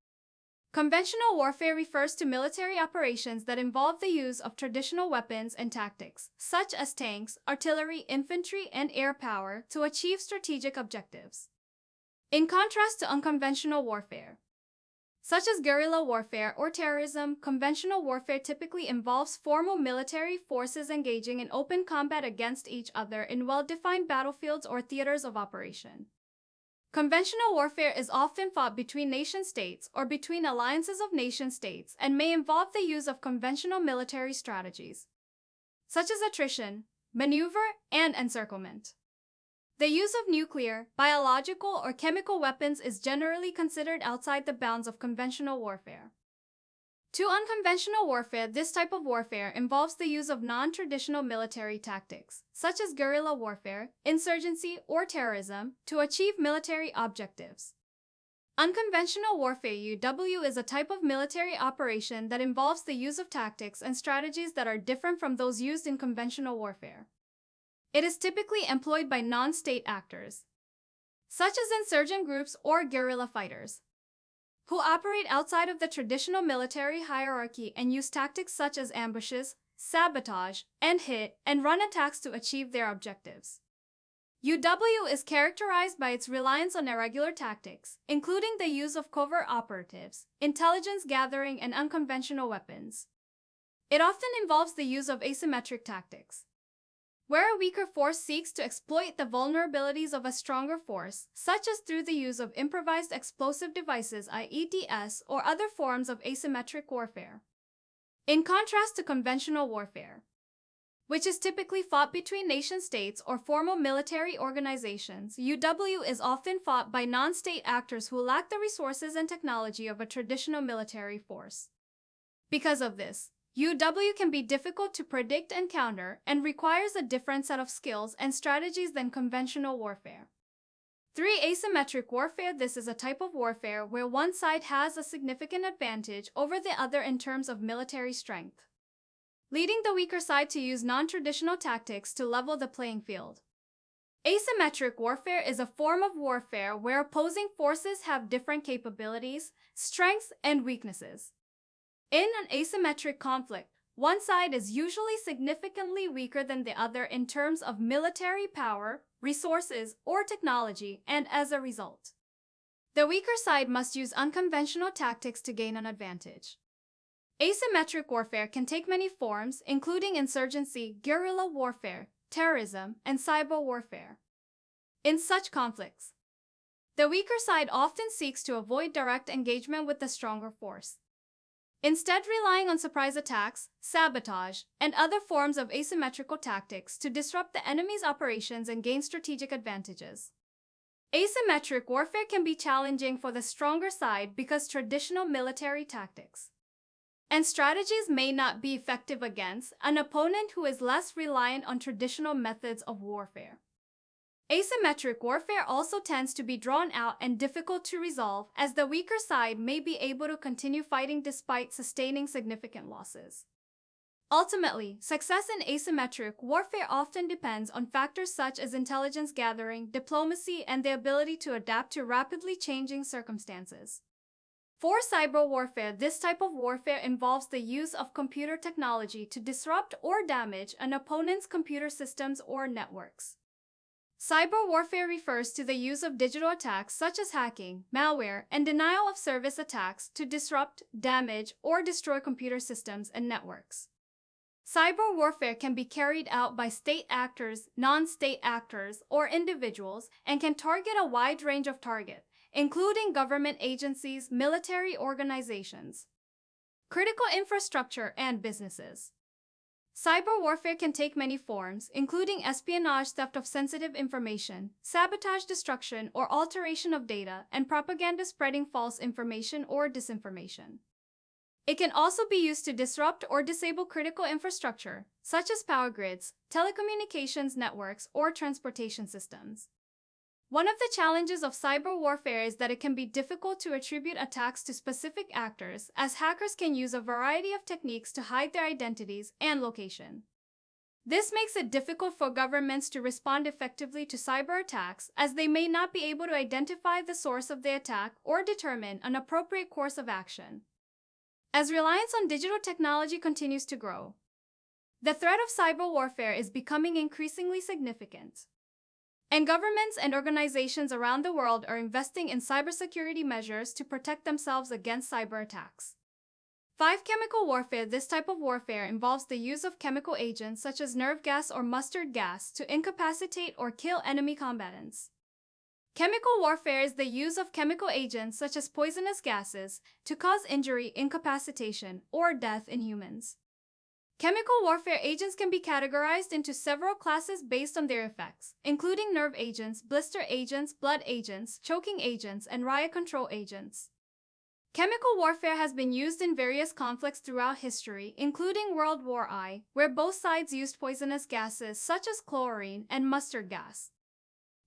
Conventional warfare refers to military operations that involve the use of traditional weapons and tactics, such as tanks, artillery, infantry, and air power, to achieve strategic objectives. In contrast to unconventional warfare, such as guerrilla warfare or terrorism, conventional warfare typically involves formal military forces engaging in open combat against each other in well-defined battlefields or theaters of operation. Conventional warfare is often fought between nation-states or between alliances of nation-states and may involve the use of conventional military strategies, such as attrition, maneuver, and encirclement. The use of nuclear, biological, or chemical weapons is generally considered outside the bounds of conventional warfare. To unconventional warfare, this type of warfare involves the use of non-traditional military tactics, such as guerrilla warfare, insurgency, or terrorism, to achieve military objectives. Unconventional warfare (UW) is a type of military operation that involves the use of tactics and strategies that are different from those used in conventional warfare. It is typically employed by non-state actors, such as insurgent groups or guerrilla fighters, who operate outside of the traditional military hierarchy and use tactics such as ambushes, sabotage, and hit-and-run attacks to achieve their objectives. UW is characterized by its reliance on irregular tactics, including the use of covert operatives, intelligence gathering, and unconventional weapons. It often involves the use of asymmetric tactics, where a weaker force seeks to exploit the vulnerabilities of a stronger force, such as through the use of improvised explosive devices (IEDs) or other forms of asymmetric warfare. In contrast to conventional warfare, which is typically fought between nation-states or formal military organizations, UW is often fought by non-state actors who lack the resources and technology of a traditional military force. Because of this, UW can be difficult to predict and counter and requires a different set of skills and strategies than conventional warfare. 3. Asymmetric warfare. This is a type of warfare where one side has a significant advantage over the other in terms of military strength, leading the weaker side to use non-traditional tactics to level the playing field. Asymmetric warfare is a form of warfare where opposing forces have different capabilities, strengths, and weaknesses. In an asymmetric conflict, one side is usually significantly weaker than the other in terms of military power, resources, or technology, and as a result, the weaker side must use unconventional tactics to gain an advantage. Asymmetric warfare can take many forms, including insurgency, guerrilla warfare, terrorism, and cyber warfare. In such conflicts, the weaker side often seeks to avoid direct engagement with the stronger force, instead relying on surprise attacks, sabotage, and other forms of asymmetrical tactics to disrupt the enemy's operations and gain strategic advantages. Asymmetric warfare can be challenging for the stronger side because traditional military tactics and strategies may not be effective against an opponent who is less reliant on traditional methods of warfare. Asymmetric warfare also tends to be drawn out and difficult to resolve, as the weaker side may be able to continue fighting despite sustaining significant losses. Ultimately, success in asymmetric warfare often depends on factors such as intelligence gathering, diplomacy, and the ability to adapt to rapidly changing circumstances. For cyber warfare, this type of warfare involves the use of computer technology to disrupt or damage an opponent's computer systems or networks. Cyber warfare refers to the use of digital attacks such as hacking, malware, and denial of service attacks to disrupt, damage, or destroy computer systems and networks. Cyber warfare can be carried out by state actors, non-state actors, or individuals, and can target a wide range of targets, including government agencies, military organizations, critical infrastructure, and businesses. Cyber warfare can take many forms, including espionage, theft of sensitive information, sabotage, destruction, or alteration of data, and propaganda spreading false information or disinformation. It can also be used to disrupt or disable critical infrastructure, such as power grids, telecommunications networks, or transportation systems. One of the challenges of cyber warfare is that it can be difficult to attribute attacks to specific actors, as hackers can use a variety of techniques to hide their identities and location. This makes it difficult for governments to respond effectively to cyber attacks, as they may not be able to identify the source of the attack or determine an appropriate course of action. As reliance on digital technology continues to grow, the threat of cyber warfare is becoming increasingly significant. And governments and organizations around the world are investing in cybersecurity measures to protect themselves against cyber attacks. 5. Chemical warfare. This type of warfare involves the use of chemical agents such as nerve gas or mustard gas to incapacitate or kill enemy combatants. Chemical warfare is the use of chemical agents such as poisonous gases to cause injury, incapacitation, or death in humans. Chemical warfare agents can be categorized into several classes based on their effects, including nerve agents, blister agents, blood agents, choking agents, and riot control agents. Chemical warfare has been used in various conflicts throughout history, including World War I, where both sides used poisonous gases such as chlorine and mustard gas.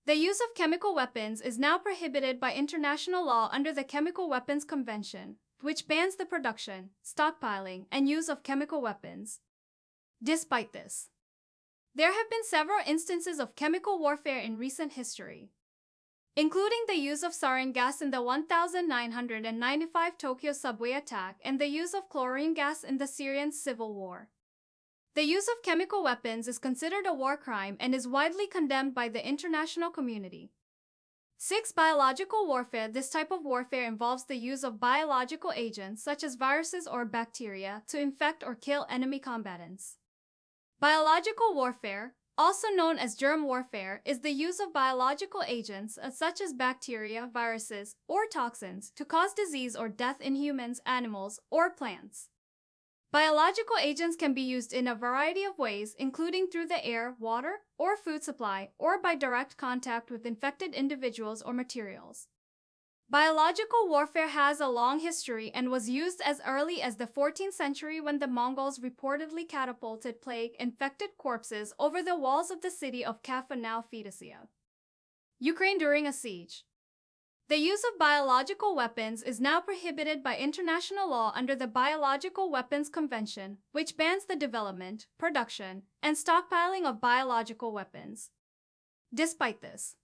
The use of chemical weapons is now prohibited by international law under the Chemical Weapons Convention, which bans the production, stockpiling, and use of chemical weapons. Despite this, there have been several instances of chemical warfare in recent history, including the use of sarin gas in the 1995 Tokyo subway attack and the use of chlorine gas in the Syrian civil war. The use of chemical weapons is considered a war crime and is widely condemned by the international community. 6. Biological warfare. This type of warfare involves the use of biological agents such as viruses or bacteria to infect or kill enemy combatants. Biological warfare, also known as germ warfare, is the use of biological agents such as bacteria, viruses, or toxins to cause disease or death in humans, animals, or plants. Biological agents can be used in a variety of ways, including through the air, water, or food supply, or by direct contact with infected individuals or materials. Biological warfare has a long history and was used as early as the 14th century when the Mongols reportedly catapulted plague-infected corpses over the walls of the city of Kaffa, now Feodosia, Ukraine, during a siege. The use of biological weapons is now prohibited by international law under the Biological Weapons Convention, which bans the development, production, and stockpiling of biological weapons. Despite this,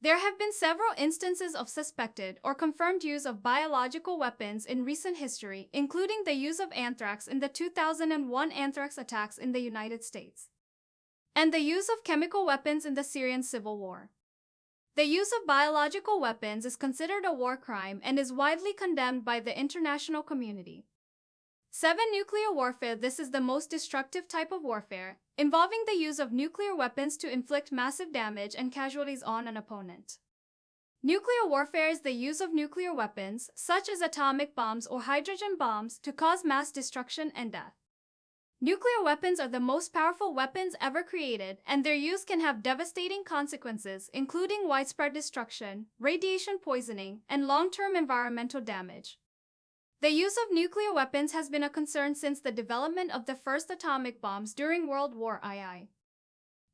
there have been several instances of suspected or confirmed use of biological weapons in recent history, including the use of anthrax in the 2001 anthrax attacks in the United States, and the use of chemical weapons in the Syrian civil war. The use of biological weapons is considered a war crime and is widely condemned by the international community. 7. Nuclear warfare. This is the most destructive type of warfare, involving the use of nuclear weapons to inflict massive damage and casualties on an opponent. Nuclear warfare is the use of nuclear weapons, such as atomic bombs or hydrogen bombs, to cause mass destruction and death. Nuclear weapons are the most powerful weapons ever created, and their use can have devastating consequences, including widespread destruction, radiation poisoning, and long-term environmental damage. The use of nuclear weapons has been a concern since the development of the first atomic bombs during World War II.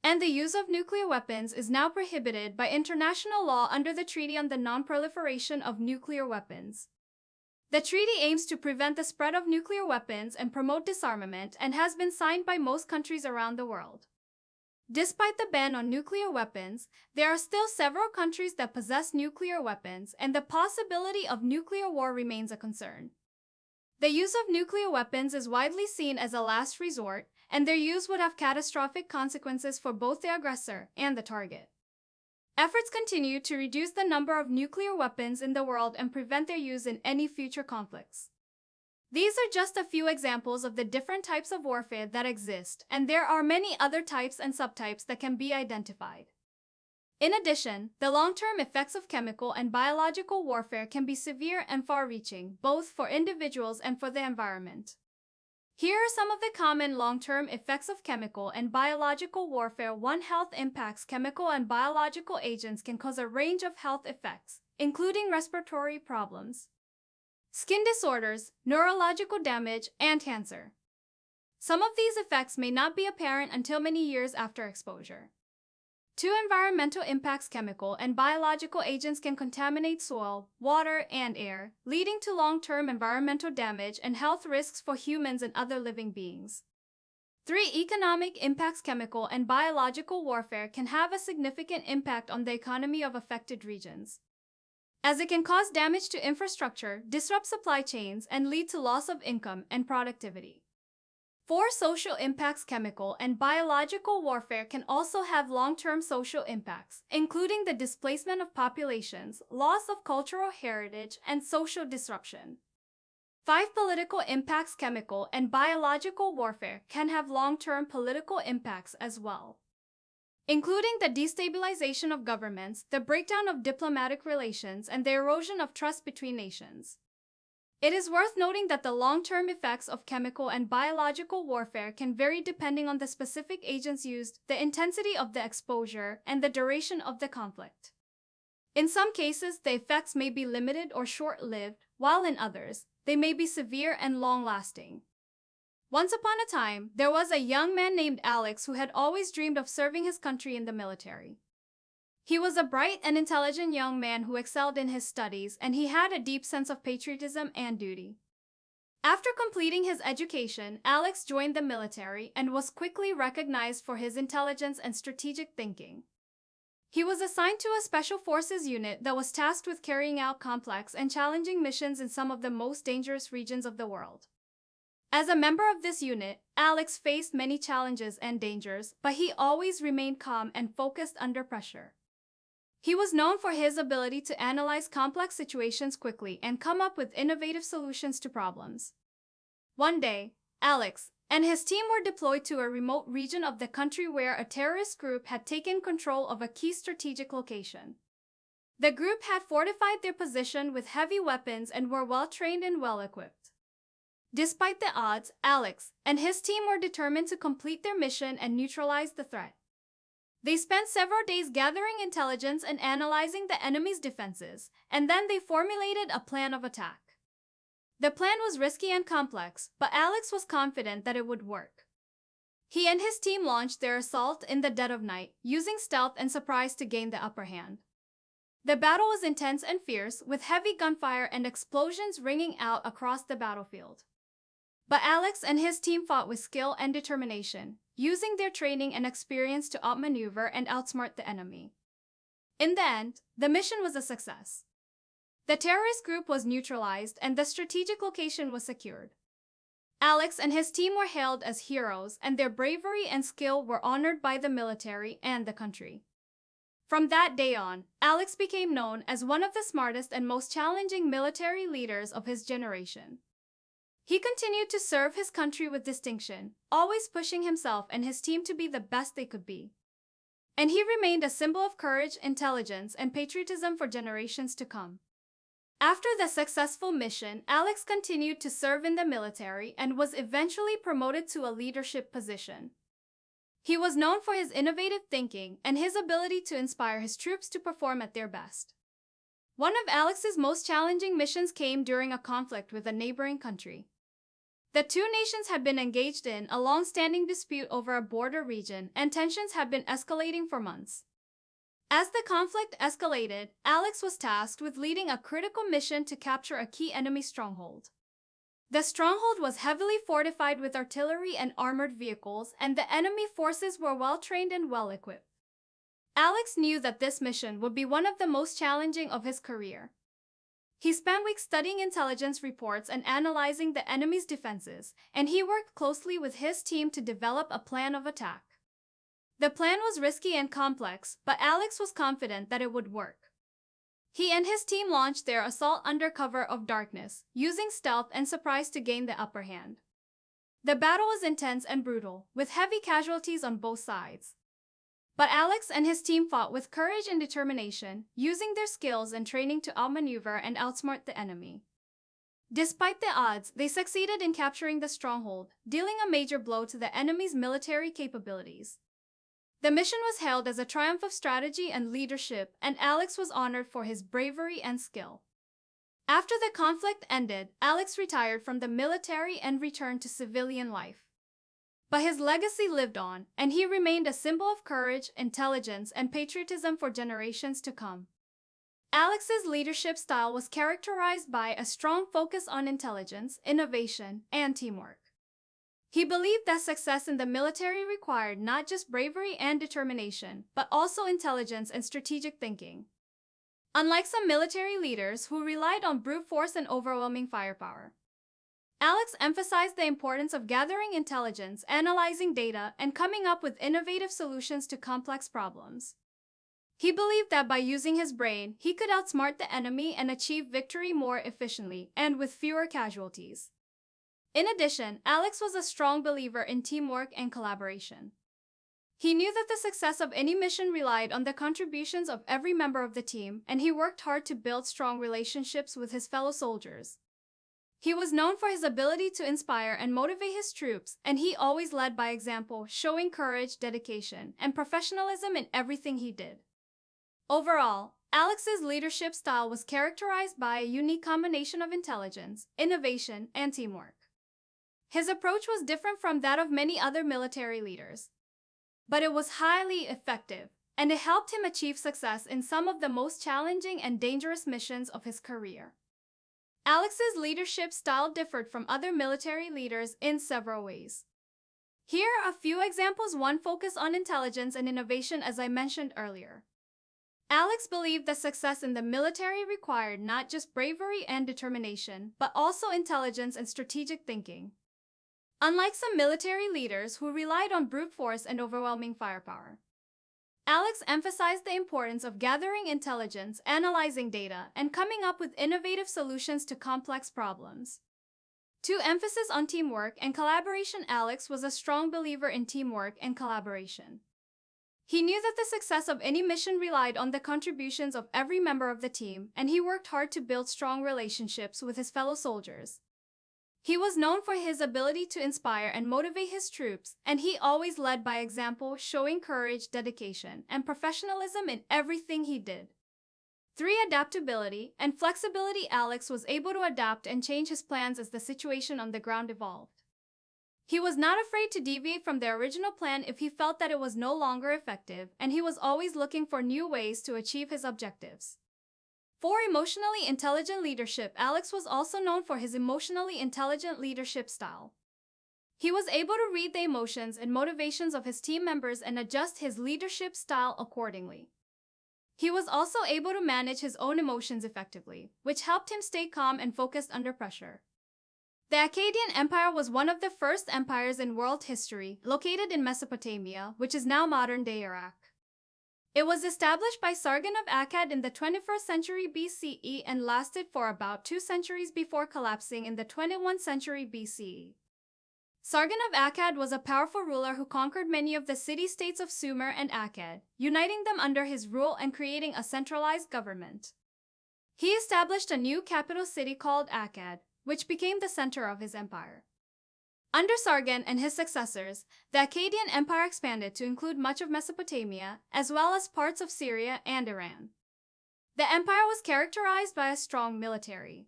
And the use of nuclear weapons is now prohibited by international law under the Treaty on the Non-Proliferation of Nuclear Weapons. The treaty aims to prevent the spread of nuclear weapons and promote disarmament and has been signed by most countries around the world. Despite the ban on nuclear weapons, there are still several countries that possess nuclear weapons, and the possibility of nuclear war remains a concern. The use of nuclear weapons is widely seen as a last resort, and their use would have catastrophic consequences for both the aggressor and the target. Efforts continue to reduce the number of nuclear weapons in the world and prevent their use in any future conflicts. These are just a few examples of the different types of warfare that exist, and there are many other types and subtypes that can be identified. In addition, the long-term effects of chemical and biological warfare can be severe and far-reaching, both for individuals and for the environment. Here are some of the common long-term effects of chemical and biological warfare. 1. Health impacts. Chemical and biological agents can cause a range of health effects, including respiratory problems, skin disorders, neurological damage, and cancer. Some of these effects may not be apparent until many years after exposure. 2. Environmental impacts. Chemical and biological agents can contaminate soil, water, and air, leading to long-term environmental damage and health risks for humans and other living beings. 3. Economic impacts. Chemical and biological warfare can have a significant impact on the economy of affected regions, as it can cause damage to infrastructure, disrupt supply chains, and lead to loss of income and productivity. 4. Social impacts. Chemical and biological warfare can also have long-term social impacts, including the displacement of populations, loss of cultural heritage, and social disruption. 5. Political impacts. Chemical and biological warfare can have long-term political impacts as well, including the destabilization of governments, the breakdown of diplomatic relations, and the erosion of trust between nations. It is worth noting that the long-term effects of chemical and biological warfare can vary depending on the specific agents used, the intensity of the exposure, and the duration of the conflict. In some cases, the effects may be limited or short-lived, while in others, they may be severe and long-lasting. Once upon a time, there was a young man named Alex who had always dreamed of serving his country in the military. He was a bright and intelligent young man who excelled in his studies, and he had a deep sense of patriotism and duty. After completing his education, Alex joined the military and was quickly recognized for his intelligence and strategic thinking. He was assigned to a special forces unit that was tasked with carrying out complex and challenging missions in some of the most dangerous regions of the world. As a member of this unit, Alex faced many challenges and dangers, but he always remained calm and focused under pressure. He was known for his ability to analyze complex situations quickly and come up with innovative solutions to problems. One day, Alex and his team were deployed to a remote region of the country where a terrorist group had taken control of a key strategic location. The group had fortified their position with heavy weapons and were well-trained and well-equipped. Despite the odds, Alex and his team were determined to complete their mission and neutralize the threat. They spent several days gathering intelligence and analyzing the enemy's defenses, and then they formulated a plan of attack. The plan was risky and complex, but Alex was confident that it would work. He and his team launched their assault in the dead of night, using stealth and surprise to gain the upper hand. The battle was intense and fierce, with heavy gunfire and explosions ringing out across the battlefield. But Alex and his team fought with skill and determination, using their training and experience to outmaneuver and outsmart the enemy. In the end, the mission was a success. The terrorist group was neutralized and the strategic location was secured. Alex and his team were hailed as heroes, and their bravery and skill were honored by the military and the country. From that day on, Alex became known as one of the smartest and most challenging military leaders of his generation. He continued to serve his country with distinction, always pushing himself and his team to be the best they could be. And he remained a symbol of courage, intelligence, and patriotism for generations to come. After the successful mission, Alex continued to serve in the military and was eventually promoted to a leadership position. He was known for his innovative thinking and his ability to inspire his troops to perform at their best. One of Alex's most challenging missions came during a conflict with a neighboring country. The two nations had been engaged in a long-standing dispute over a border region, and tensions had been escalating for months. As the conflict escalated, Alex was tasked with leading a critical mission to capture a key enemy stronghold. The stronghold was heavily fortified with artillery and armored vehicles, and the enemy forces were well-trained and well-equipped. Alex knew that this mission would be one of the most challenging of his career. He spent weeks studying intelligence reports and analyzing the enemy's defenses, and he worked closely with his team to develop a plan of attack. The plan was risky and complex, but Alex was confident that it would work. He and his team launched their assault under cover of darkness, using stealth and surprise to gain the upper hand. The battle was intense and brutal, with heavy casualties on both sides. But Alex and his team fought with courage and determination, using their skills and training to outmaneuver and outsmart the enemy. Despite the odds, they succeeded in capturing the stronghold, dealing a major blow to the enemy's military capabilities. The mission was hailed as a triumph of strategy and leadership, and Alex was honored for his bravery and skill. After the conflict ended, Alex retired from the military and returned to civilian life. But his legacy lived on, and he remained a symbol of courage, intelligence, and patriotism for generations to come. Alex's leadership style was characterized by a strong focus on intelligence, innovation, and teamwork. He believed that success in the military required not just bravery and determination, but also intelligence and strategic thinking. Unlike some military leaders who relied on brute force and overwhelming firepower, Alex emphasized the importance of gathering intelligence, analyzing data, and coming up with innovative solutions to complex problems. He believed that by using his brain, he could outsmart the enemy and achieve victory more efficiently and with fewer casualties. In addition, Alex was a strong believer in teamwork and collaboration. He knew that the success of any mission relied on the contributions of every member of the team, and he worked hard to build strong relationships with his fellow soldiers. He was known for his ability to inspire and motivate his troops, and he always led by example, showing courage, dedication, and professionalism in everything he did. Overall, Alex's leadership style was characterized by a unique combination of intelligence, innovation, and teamwork. His approach was different from that of many other military leaders, but it was highly effective, and it helped him achieve success in some of the most challenging and dangerous missions of his career. Alex's leadership style differed from other military leaders in several ways. Here are a few examples. 1. Focus on intelligence and innovation. As I mentioned earlier, Alex believed that success in the military required not just bravery and determination, but also intelligence and strategic thinking. Unlike some military leaders who relied on brute force and overwhelming firepower, Alex emphasized the importance of gathering intelligence, analyzing data, and coming up with innovative solutions to complex problems. 2. Emphasis on teamwork and collaboration. Alex was a strong believer in teamwork and collaboration. He knew that the success of any mission relied on the contributions of every member of the team, and he worked hard to build strong relationships with his fellow soldiers. He was known for his ability to inspire and motivate his troops, and he always led by example, showing courage, dedication, and professionalism in everything he did. 3. Adaptability and flexibility. Alex was able to adapt and change his plans as the situation on the ground evolved. He was not afraid to deviate from the original plan if he felt that it was no longer effective, and he was always looking for new ways to achieve his objectives. 4. Emotionally intelligent leadership. Alex was also known for his emotionally intelligent leadership style. He was able to read the emotions and motivations of his team members and adjust his leadership style accordingly. He was also able to manage his own emotions effectively, which helped him stay calm and focused under pressure. The Akkadian Empire was one of the first empires in world history, located in Mesopotamia, which is now modern-day Iraq. It was established by Sargon of Akkad in the 21st century BCE and lasted for about 2 centuries before collapsing in the 21st century BCE. Sargon of Akkad was a powerful ruler who conquered many of the city-states of Sumer and Akkad, uniting them under his rule and creating a centralized government. He established a new capital city called Akkad, which became the center of his empire. Under Sargon and his successors, the Akkadian Empire expanded to include much of Mesopotamia, as well as parts of Syria and Iran. The empire was characterized by a strong military,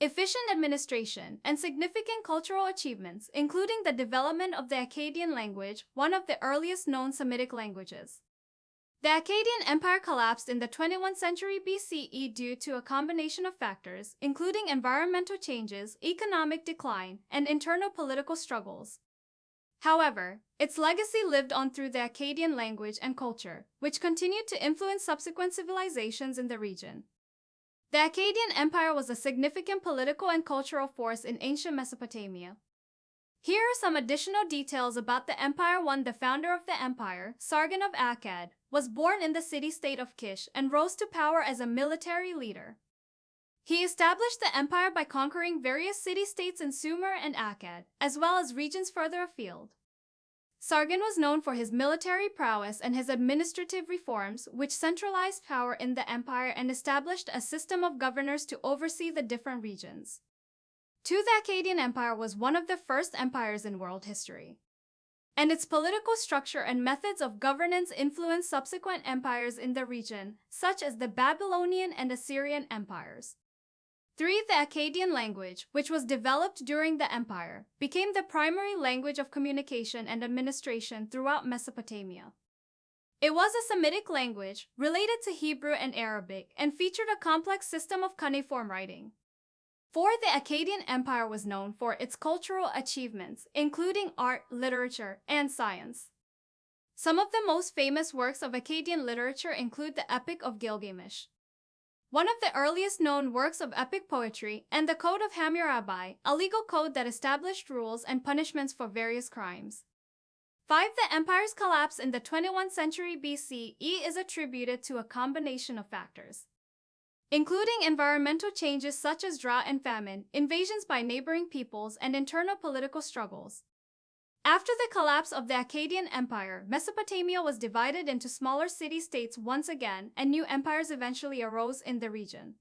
efficient administration, and significant cultural achievements, including the development of the Akkadian language, one of the earliest known Semitic languages. The Akkadian Empire collapsed in the 21st century BCE due to a combination of factors, including environmental changes, economic decline, and internal political struggles. However, its legacy lived on through the Akkadian language and culture, which continued to influence subsequent civilizations in the region. The Akkadian Empire was a significant political and cultural force in ancient Mesopotamia. Here are some additional details about the empire. 1. The founder of the empire, Sargon of Akkad, was born in the city-state of Kish and rose to power as a military leader. He established the empire by conquering various city-states in Sumer and Akkad, as well as regions further afield. Sargon was known for his military prowess and his administrative reforms, which centralized power in the empire and established a system of governors to oversee the different regions. 2. The Akkadian Empire was one of the first empires in world history, and its political structure and methods of governance influenced subsequent empires in the region, such as the Babylonian and Assyrian empires. 3. The Akkadian language, which was developed during the empire, became the primary language of communication and administration throughout Mesopotamia. It was a Semitic language, related to Hebrew and Arabic, and featured a complex system of cuneiform writing. 4. The Akkadian Empire was known for its cultural achievements, including art, literature, and science. Some of the most famous works of Akkadian literature include the Epic of Gilgamesh, one of the earliest known works of epic poetry, and the Code of Hammurabi, a legal code that established rules and punishments for various crimes. 5. The empire's collapse in the 21st century BCE is attributed to a combination of factors, including environmental changes such as drought and famine, invasions by neighboring peoples, and internal political struggles. After the collapse of the Akkadian Empire, Mesopotamia was divided into smaller city-states once again, and new empires eventually arose in the region.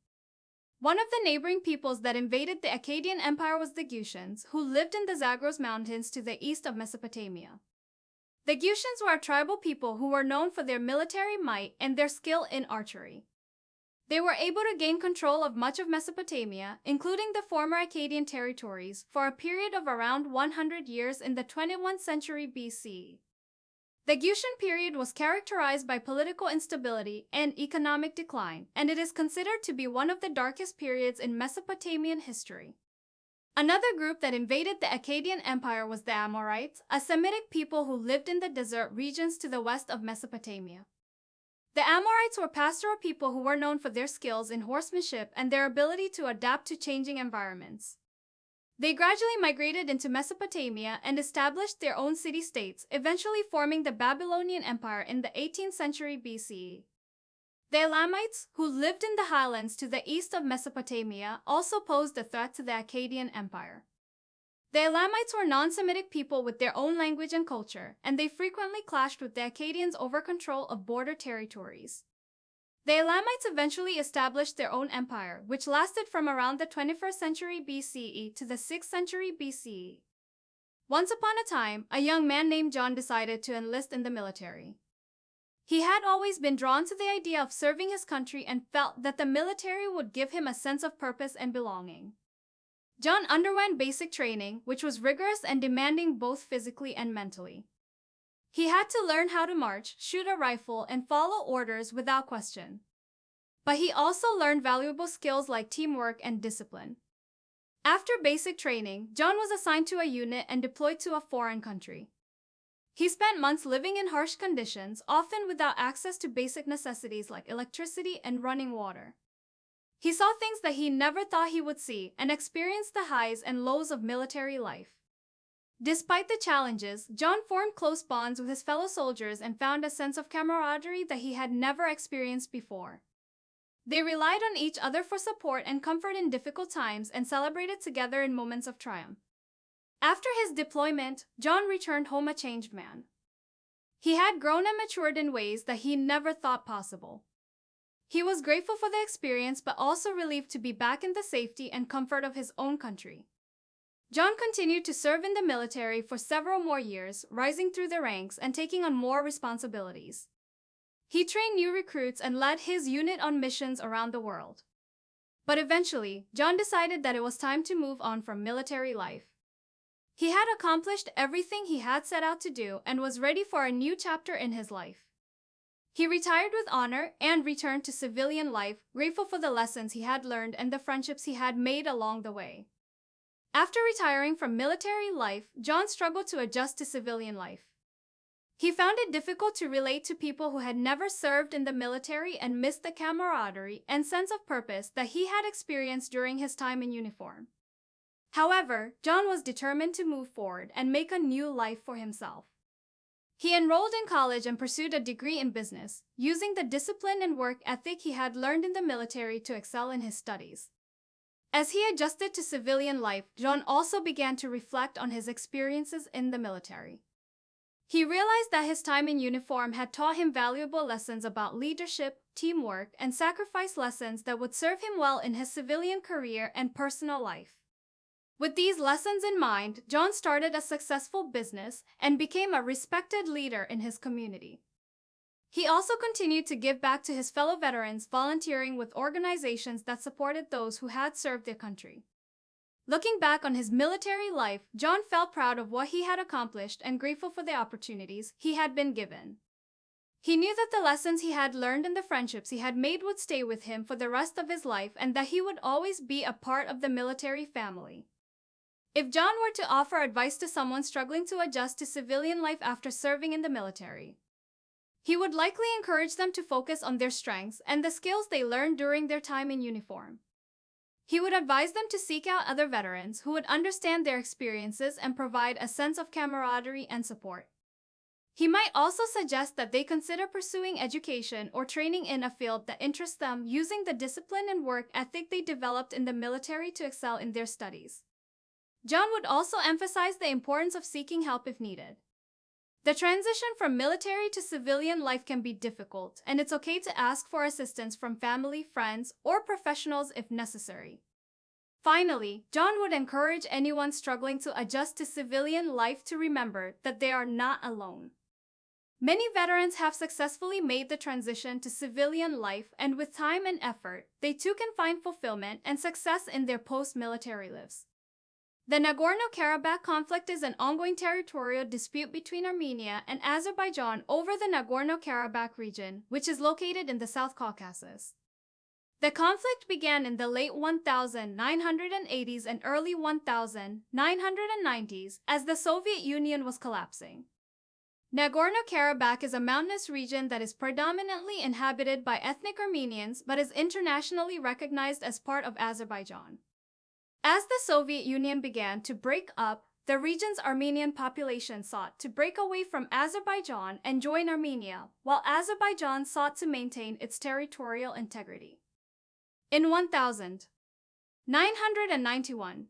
One of the neighboring peoples that invaded the Akkadian Empire was the Gutians, who lived in the Zagros Mountains to the east of Mesopotamia. The Gutians were a tribal people who were known for their military might and their skill in archery. They were able to gain control of much of Mesopotamia, including the former Akkadian territories, for a period of around 100 years in the 21st century BC. The Gutian period was characterized by political instability and economic decline, and it is considered to be one of the darkest periods in Mesopotamian history. Another group that invaded the Akkadian Empire was the Amorites, a Semitic people who lived in the desert regions to the west of Mesopotamia. The Amorites were pastoral people who were known for their skills in horsemanship and their ability to adapt to changing environments. They gradually migrated into Mesopotamia and established their own city-states, eventually forming the Babylonian Empire in the 18th century BCE. The Elamites, who lived in the highlands to the east of Mesopotamia, also posed a threat to the Akkadian Empire. The Elamites were non-Semitic people with their own language and culture, and they frequently clashed with the Akkadians over control of border territories. The Elamites eventually established their own empire, which lasted from around the 21st century BCE to the 6th century BCE. Once upon a time, a young man named John decided to enlist in the military. He had always been drawn to the idea of serving his country and felt that the military would give him a sense of purpose and belonging. John underwent basic training, which was rigorous and demanding both physically and mentally. He had to learn how to march, shoot a rifle, and follow orders without question. But he also learned valuable skills like teamwork and discipline. After basic training, John was assigned to a unit and deployed to a foreign country. He spent months living in harsh conditions, often without access to basic necessities like electricity and running water. He saw things that he never thought he would see and experienced the highs and lows of military life. Despite the challenges, John formed close bonds with his fellow soldiers and found a sense of camaraderie that he had never experienced before. They relied on each other for support and comfort in difficult times and celebrated together in moments of triumph. After his deployment, John returned home a changed man. He had grown and matured in ways that he never thought possible. He was grateful for the experience but also relieved to be back in the safety and comfort of his own country. John continued to serve in the military for several more years, rising through the ranks and taking on more responsibilities. He trained new recruits and led his unit on missions around the world. But eventually, John decided that it was time to move on from military life. He had accomplished everything he had set out to do and was ready for a new chapter in his life. He retired with honor and returned to civilian life, grateful for the lessons he had learned and the friendships he had made along the way. After retiring from military life, John struggled to adjust to civilian life. He found it difficult to relate to people who had never served in the military and missed the camaraderie and sense of purpose that he had experienced during his time in uniform. However, John was determined to move forward and make a new life for himself. He enrolled in college and pursued a degree in business, using the discipline and work ethic he had learned in the military to excel in his studies. As he adjusted to civilian life, John also began to reflect on his experiences in the military. He realized that his time in uniform had taught him valuable lessons about leadership, teamwork, and sacrifice, lessons that would serve him well in his civilian career and personal life. With these lessons in mind, John started a successful business and became a respected leader in his community. He also continued to give back to his fellow veterans, volunteering with organizations that supported those who had served their country. Looking back on his military life, John felt proud of what he had accomplished and grateful for the opportunities he had been given. He knew that the lessons he had learned and the friendships he had made would stay with him for the rest of his life and that he would always be a part of the military family. If John were to offer advice to someone struggling to adjust to civilian life after serving in the military, he would likely encourage them to focus on their strengths and the skills they learned during their time in uniform. He would advise them to seek out other veterans who would understand their experiences and provide a sense of camaraderie and support. He might also suggest that they consider pursuing education or training in a field that interests them, using the discipline and work ethic they developed in the military to excel in their studies. John would also emphasize the importance of seeking help if needed. The transition from military to civilian life can be difficult, and it's okay to ask for assistance from family, friends, or professionals if necessary. Finally, John would encourage anyone struggling to adjust to civilian life to remember that they are not alone. Many veterans have successfully made the transition to civilian life, and with time and effort, they too can find fulfillment and success in their post-military lives. The Nagorno-Karabakh conflict is an ongoing territorial dispute between Armenia and Azerbaijan over the Nagorno-Karabakh region, which is located in the South Caucasus. The conflict began in the late 1980s and early 1990s as the Soviet Union was collapsing. Nagorno-Karabakh is a mountainous region that is predominantly inhabited by ethnic Armenians but is internationally recognized as part of Azerbaijan. As the Soviet Union began to break up, the region's Armenian population sought to break away from Azerbaijan and join Armenia, while Azerbaijan sought to maintain its territorial integrity. In 1991,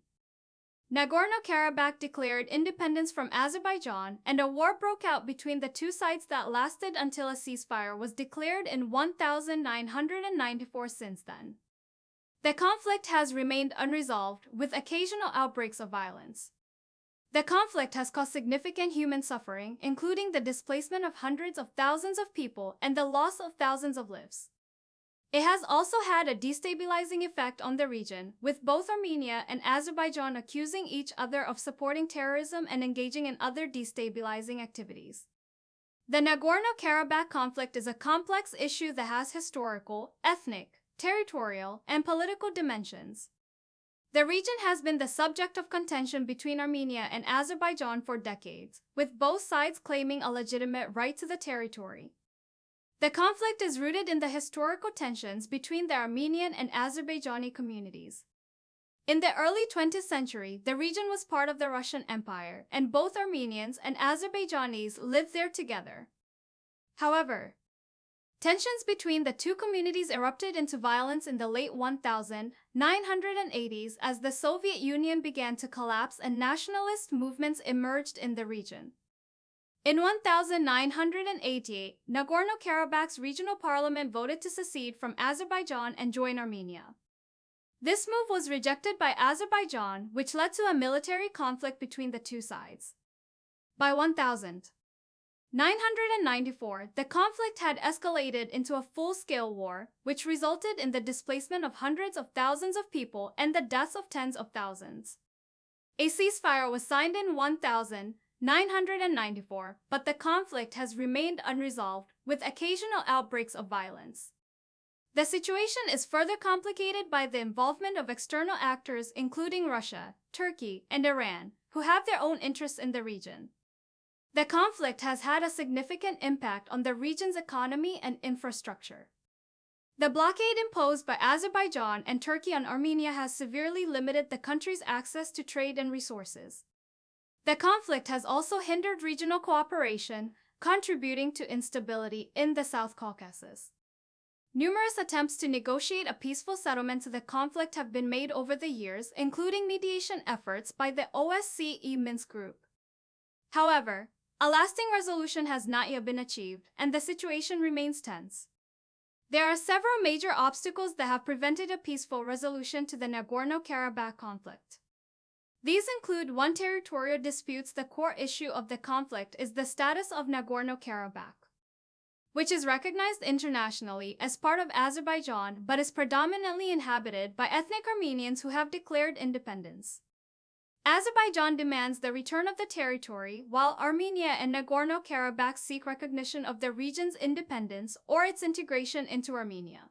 Nagorno-Karabakh declared independence from Azerbaijan, and a war broke out between the two sides that lasted until a ceasefire was declared in 1994. Since then, the conflict has remained unresolved, with occasional outbreaks of violence. The conflict has caused significant human suffering, including the displacement of hundreds of thousands of people and the loss of thousands of lives. It has also had a destabilizing effect on the region, with both Armenia and Azerbaijan accusing each other of supporting terrorism and engaging in other destabilizing activities. The Nagorno-Karabakh conflict is a complex issue that has historical, ethnic, territorial, and political dimensions. The region has been the subject of contention between Armenia and Azerbaijan for decades, with both sides claiming a legitimate right to the territory. The conflict is rooted in the historical tensions between the Armenian and Azerbaijani communities. In the early 20th century, the region was part of the Russian Empire, and both Armenians and Azerbaijanis lived there together. However, tensions between the two communities erupted into violence in the late 1980s as the Soviet Union began to collapse and nationalist movements emerged in the region. In 1988, Nagorno-Karabakh's regional parliament voted to secede from Azerbaijan and join Armenia. This move was rejected by Azerbaijan, which led to a military conflict between the two sides. By 1994, the conflict had escalated into a full-scale war, which resulted in the displacement of hundreds of thousands of people and the deaths of tens of thousands. A ceasefire was signed in 1994, but the conflict has remained unresolved, with occasional outbreaks of violence. The situation is further complicated by the involvement of external actors including Russia, Turkey, and Iran, who have their own interests in the region. The conflict has had a significant impact on the region's economy and infrastructure. The blockade imposed by Azerbaijan and Turkey on Armenia has severely limited the country's access to trade and resources. The conflict has also hindered regional cooperation, contributing to instability in the South Caucasus. Numerous attempts to negotiate a peaceful settlement to the conflict have been made over the years, including mediation efforts by the OSCE Minsk Group. However, a lasting resolution has not yet been achieved, and the situation remains tense. There are several major obstacles that have prevented a peaceful resolution to the Nagorno-Karabakh conflict. These include: 1. Territorial disputes. The core issue of the conflict is the status of Nagorno-Karabakh, which is recognized internationally as part of Azerbaijan but is predominantly inhabited by ethnic Armenians who have declared independence. Azerbaijan demands the return of the territory, while Armenia and Nagorno-Karabakh seek recognition of the region's independence or its integration into Armenia.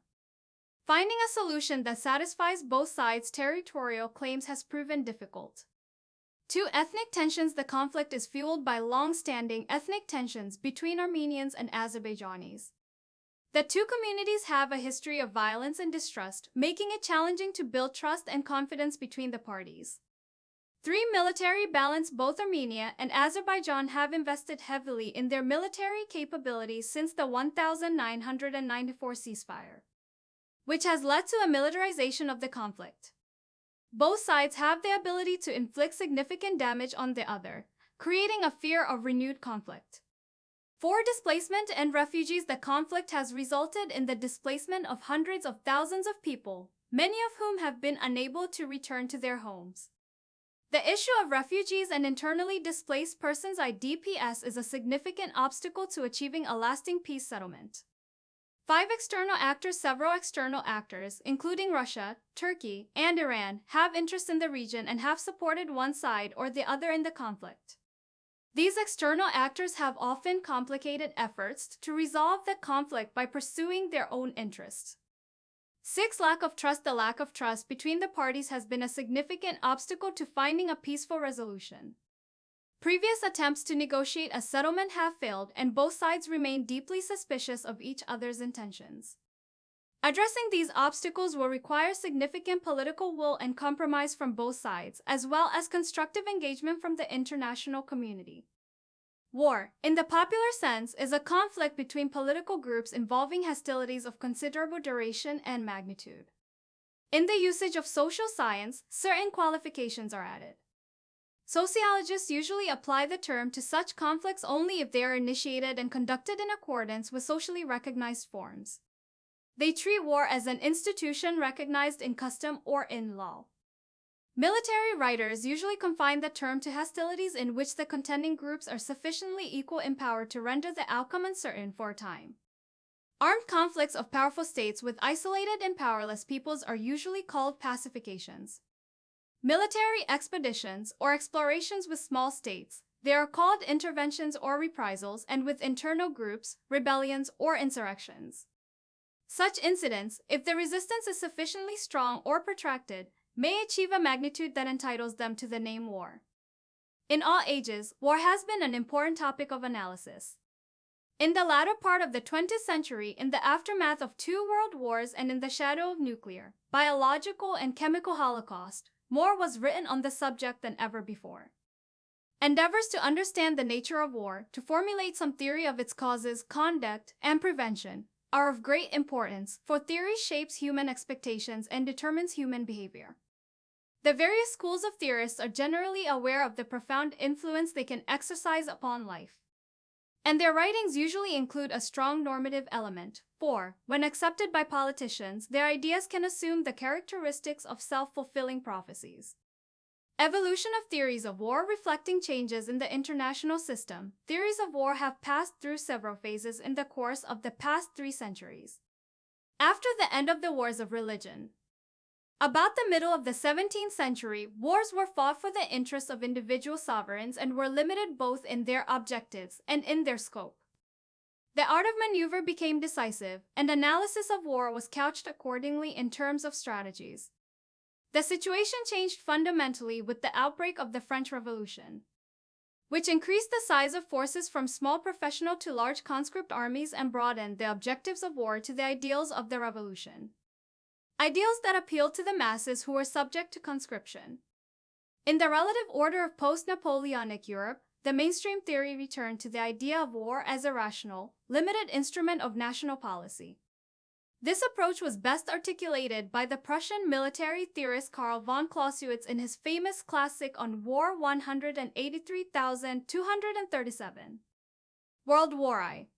Finding a solution that satisfies both sides' territorial claims has proven difficult. 2. Ethnic tensions. The conflict is fueled by long-standing ethnic tensions between Armenians and Azerbaijanis. The two communities have a history of violence and distrust, making it challenging to build trust and confidence between the parties. 3. Military balance. Both Armenia and Azerbaijan have invested heavily in their military capabilities since the 1994 ceasefire, which has led to a militarization of the conflict. Both sides have the ability to inflict significant damage on the other, creating a fear of renewed conflict. 4. Displacement and refugees. The conflict has resulted in the displacement of hundreds of thousands of people, many of whom have been unable to return to their homes. The issue of refugees and internally displaced persons (IDPs) is a significant obstacle to achieving a lasting peace settlement. 5. External actors. Several external actors, including Russia, Turkey, and Iran, have interests in the region and have supported one side or the other in the conflict. These external actors have often complicated efforts to resolve the conflict by pursuing their own interests. 6. Lack of trust. The lack of trust between the parties has been a significant obstacle to finding a peaceful resolution. Previous attempts to negotiate a settlement have failed, and both sides remain deeply suspicious of each other's intentions. Addressing these obstacles will require significant political will and compromise from both sides, as well as constructive engagement from the international community. War, in the popular sense, is a conflict between political groups involving hostilities of considerable duration and magnitude. In the usage of social science, certain qualifications are added. Sociologists usually apply the term to such conflicts only if they are initiated and conducted in accordance with socially recognized forms. They treat war as an institution recognized in custom or in law. Military writers usually confine the term to hostilities in which the contending groups are sufficiently equal in power to render the outcome uncertain for a time. Armed conflicts of powerful states with isolated and powerless peoples are usually called pacifications. Military expeditions or explorations with small states, they are called interventions or reprisals, and with internal groups, rebellions or insurrections. Such incidents, if the resistance is sufficiently strong or protracted, may achieve a magnitude that entitles them to the name war. In all ages, war has been an important topic of analysis. In the latter part of the 20th century, in the aftermath of two world wars and in the shadow of nuclear, biological, and chemical holocaust, more was written on the subject than ever before. Endeavors to understand the nature of war, to formulate some theory of its causes, conduct, and prevention, are of great importance, for theory shapes human expectations and determines human behavior. The various schools of theorists are generally aware of the profound influence they can exercise upon life, and their writings usually include a strong normative element, for, when accepted by politicians, their ideas can assume the characteristics of self-fulfilling prophecies. Evolution of theories of war reflecting changes in the international system. Theories of war have passed through several phases in the course of the past 3 centuries. After the end of the wars of religion, about the middle of the 17th century, wars were fought for the interests of individual sovereigns and were limited both in their objectives and in their scope. The art of maneuver became decisive, and analysis of war was couched accordingly in terms of strategies. The situation changed fundamentally with the outbreak of the French Revolution, which increased the size of forces from small professional to large conscript armies and broadened the objectives of war to the ideals of the revolution. Ideals that appealed to the masses who were subject to conscription. In the relative order of post-Napoleonic Europe, the mainstream theory returned to the idea of war as a rational, limited instrument of national policy. This approach was best articulated by the Prussian military theorist Karl von Clausewitz in his famous classic on War 183,237, World War I,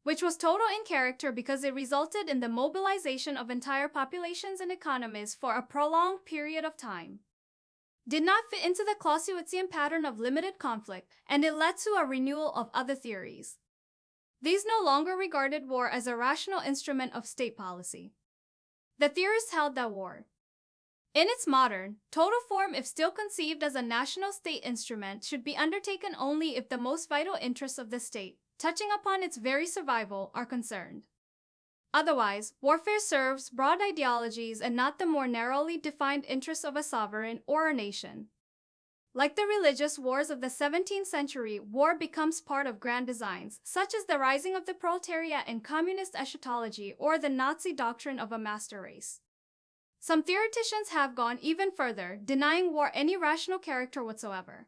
which was total in character because it resulted in the mobilization of entire populations and economies for a prolonged period of time. Did not fit into the Clausewitzian pattern of limited conflict, and it led to a renewal of other theories. These no longer regarded war as a rational instrument of state policy. The theorists held that war, in its modern, total form if still conceived as a national state instrument, should be undertaken only if the most vital interests of the state, touching upon its very survival, are concerned. Otherwise, warfare serves broad ideologies and not the more narrowly defined interests of a sovereign or a nation. Like the religious wars of the 17th century, war becomes part of grand designs, such as the rising of the proletariat in communist eschatology or the Nazi doctrine of a master race. Some theoreticians have gone even further, denying war any rational character whatsoever.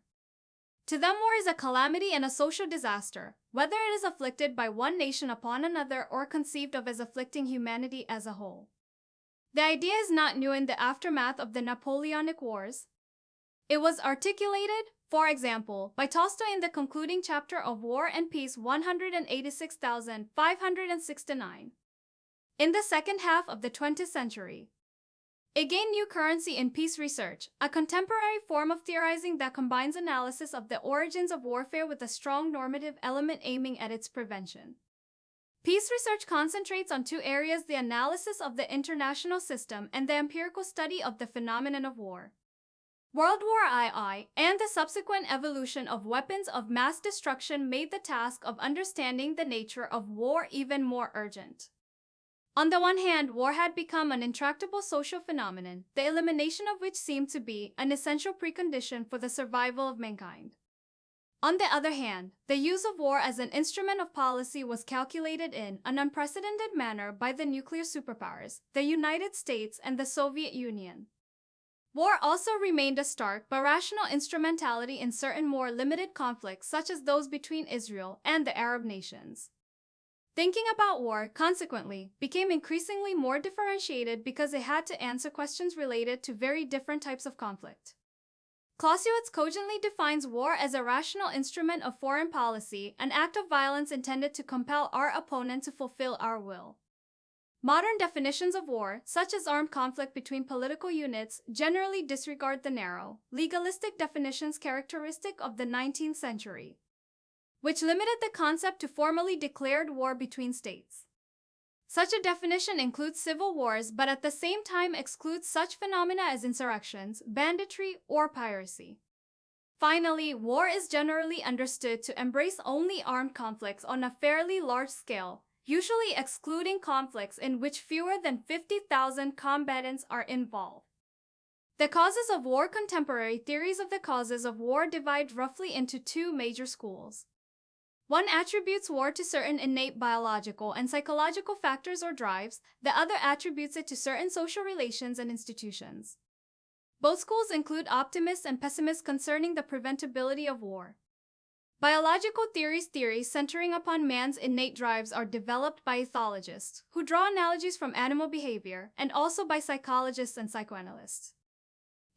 To them, war is a calamity and a social disaster, whether it is afflicted by one nation upon another or conceived of as afflicting humanity as a whole. The idea is not new in the aftermath of the Napoleonic Wars. It was articulated, for example, by Tolstoy in the concluding chapter of War and Peace 186,569. In the second half of the 20th century, it gained new currency in peace research, a contemporary form of theorizing that combines analysis of the origins of warfare with a strong normative element aiming at its prevention. Peace research concentrates on 2 areas: the analysis of the international system and the empirical study of the phenomenon of war. World War II and the subsequent evolution of weapons of mass destruction made the task of understanding the nature of war even more urgent. On the one hand, war had become an intractable social phenomenon, the elimination of which seemed to be an essential precondition for the survival of mankind. On the other hand, the use of war as an instrument of policy was calculated in an unprecedented manner by the nuclear superpowers, the United States and the Soviet Union. War also remained a stark but rational instrumentality in certain more limited conflicts, such as those between Israel and the Arab nations. Thinking about war, consequently, became increasingly more differentiated because it had to answer questions related to very different types of conflict. Clausewitz cogently defines war as a rational instrument of foreign policy, an act of violence intended to compel our opponent to fulfill our will. Modern definitions of war, such as armed conflict between political units, generally disregard the narrow, legalistic definitions characteristic of the 19th century, which limited the concept to formally declared war between states. Such a definition includes civil wars, but at the same time excludes such phenomena as insurrections, banditry, or piracy. Finally, war is generally understood to embrace only armed conflicts on a fairly large scale, usually excluding conflicts in which fewer than 50,000 combatants are involved. The causes of war. Contemporary theories of the causes of war divide roughly into 2 major schools. One attributes war to certain innate biological and psychological factors or drives, the other attributes it to certain social relations and institutions. Both schools include optimists and pessimists concerning the preventability of war. Biological theories centering upon man's innate drives are developed by ethologists, who draw analogies from animal behavior, and also by psychologists and psychoanalysts.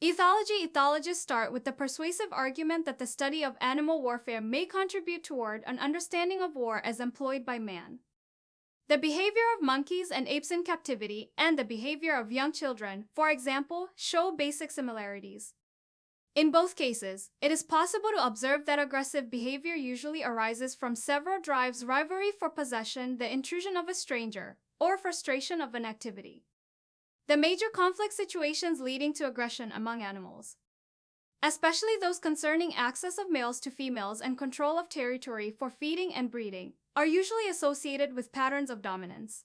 Ethologists start with the persuasive argument that the study of animal warfare may contribute toward an understanding of war as employed by man. The behavior of monkeys and apes in captivity and the behavior of young children, for example, show basic similarities. In both cases, it is possible to observe that aggressive behavior usually arises from several drives: rivalry for possession, the intrusion of a stranger, or frustration of an activity. The major conflict situations leading to aggression among animals, especially those concerning access of males to females and control of territory for feeding and breeding, are usually associated with patterns of dominance.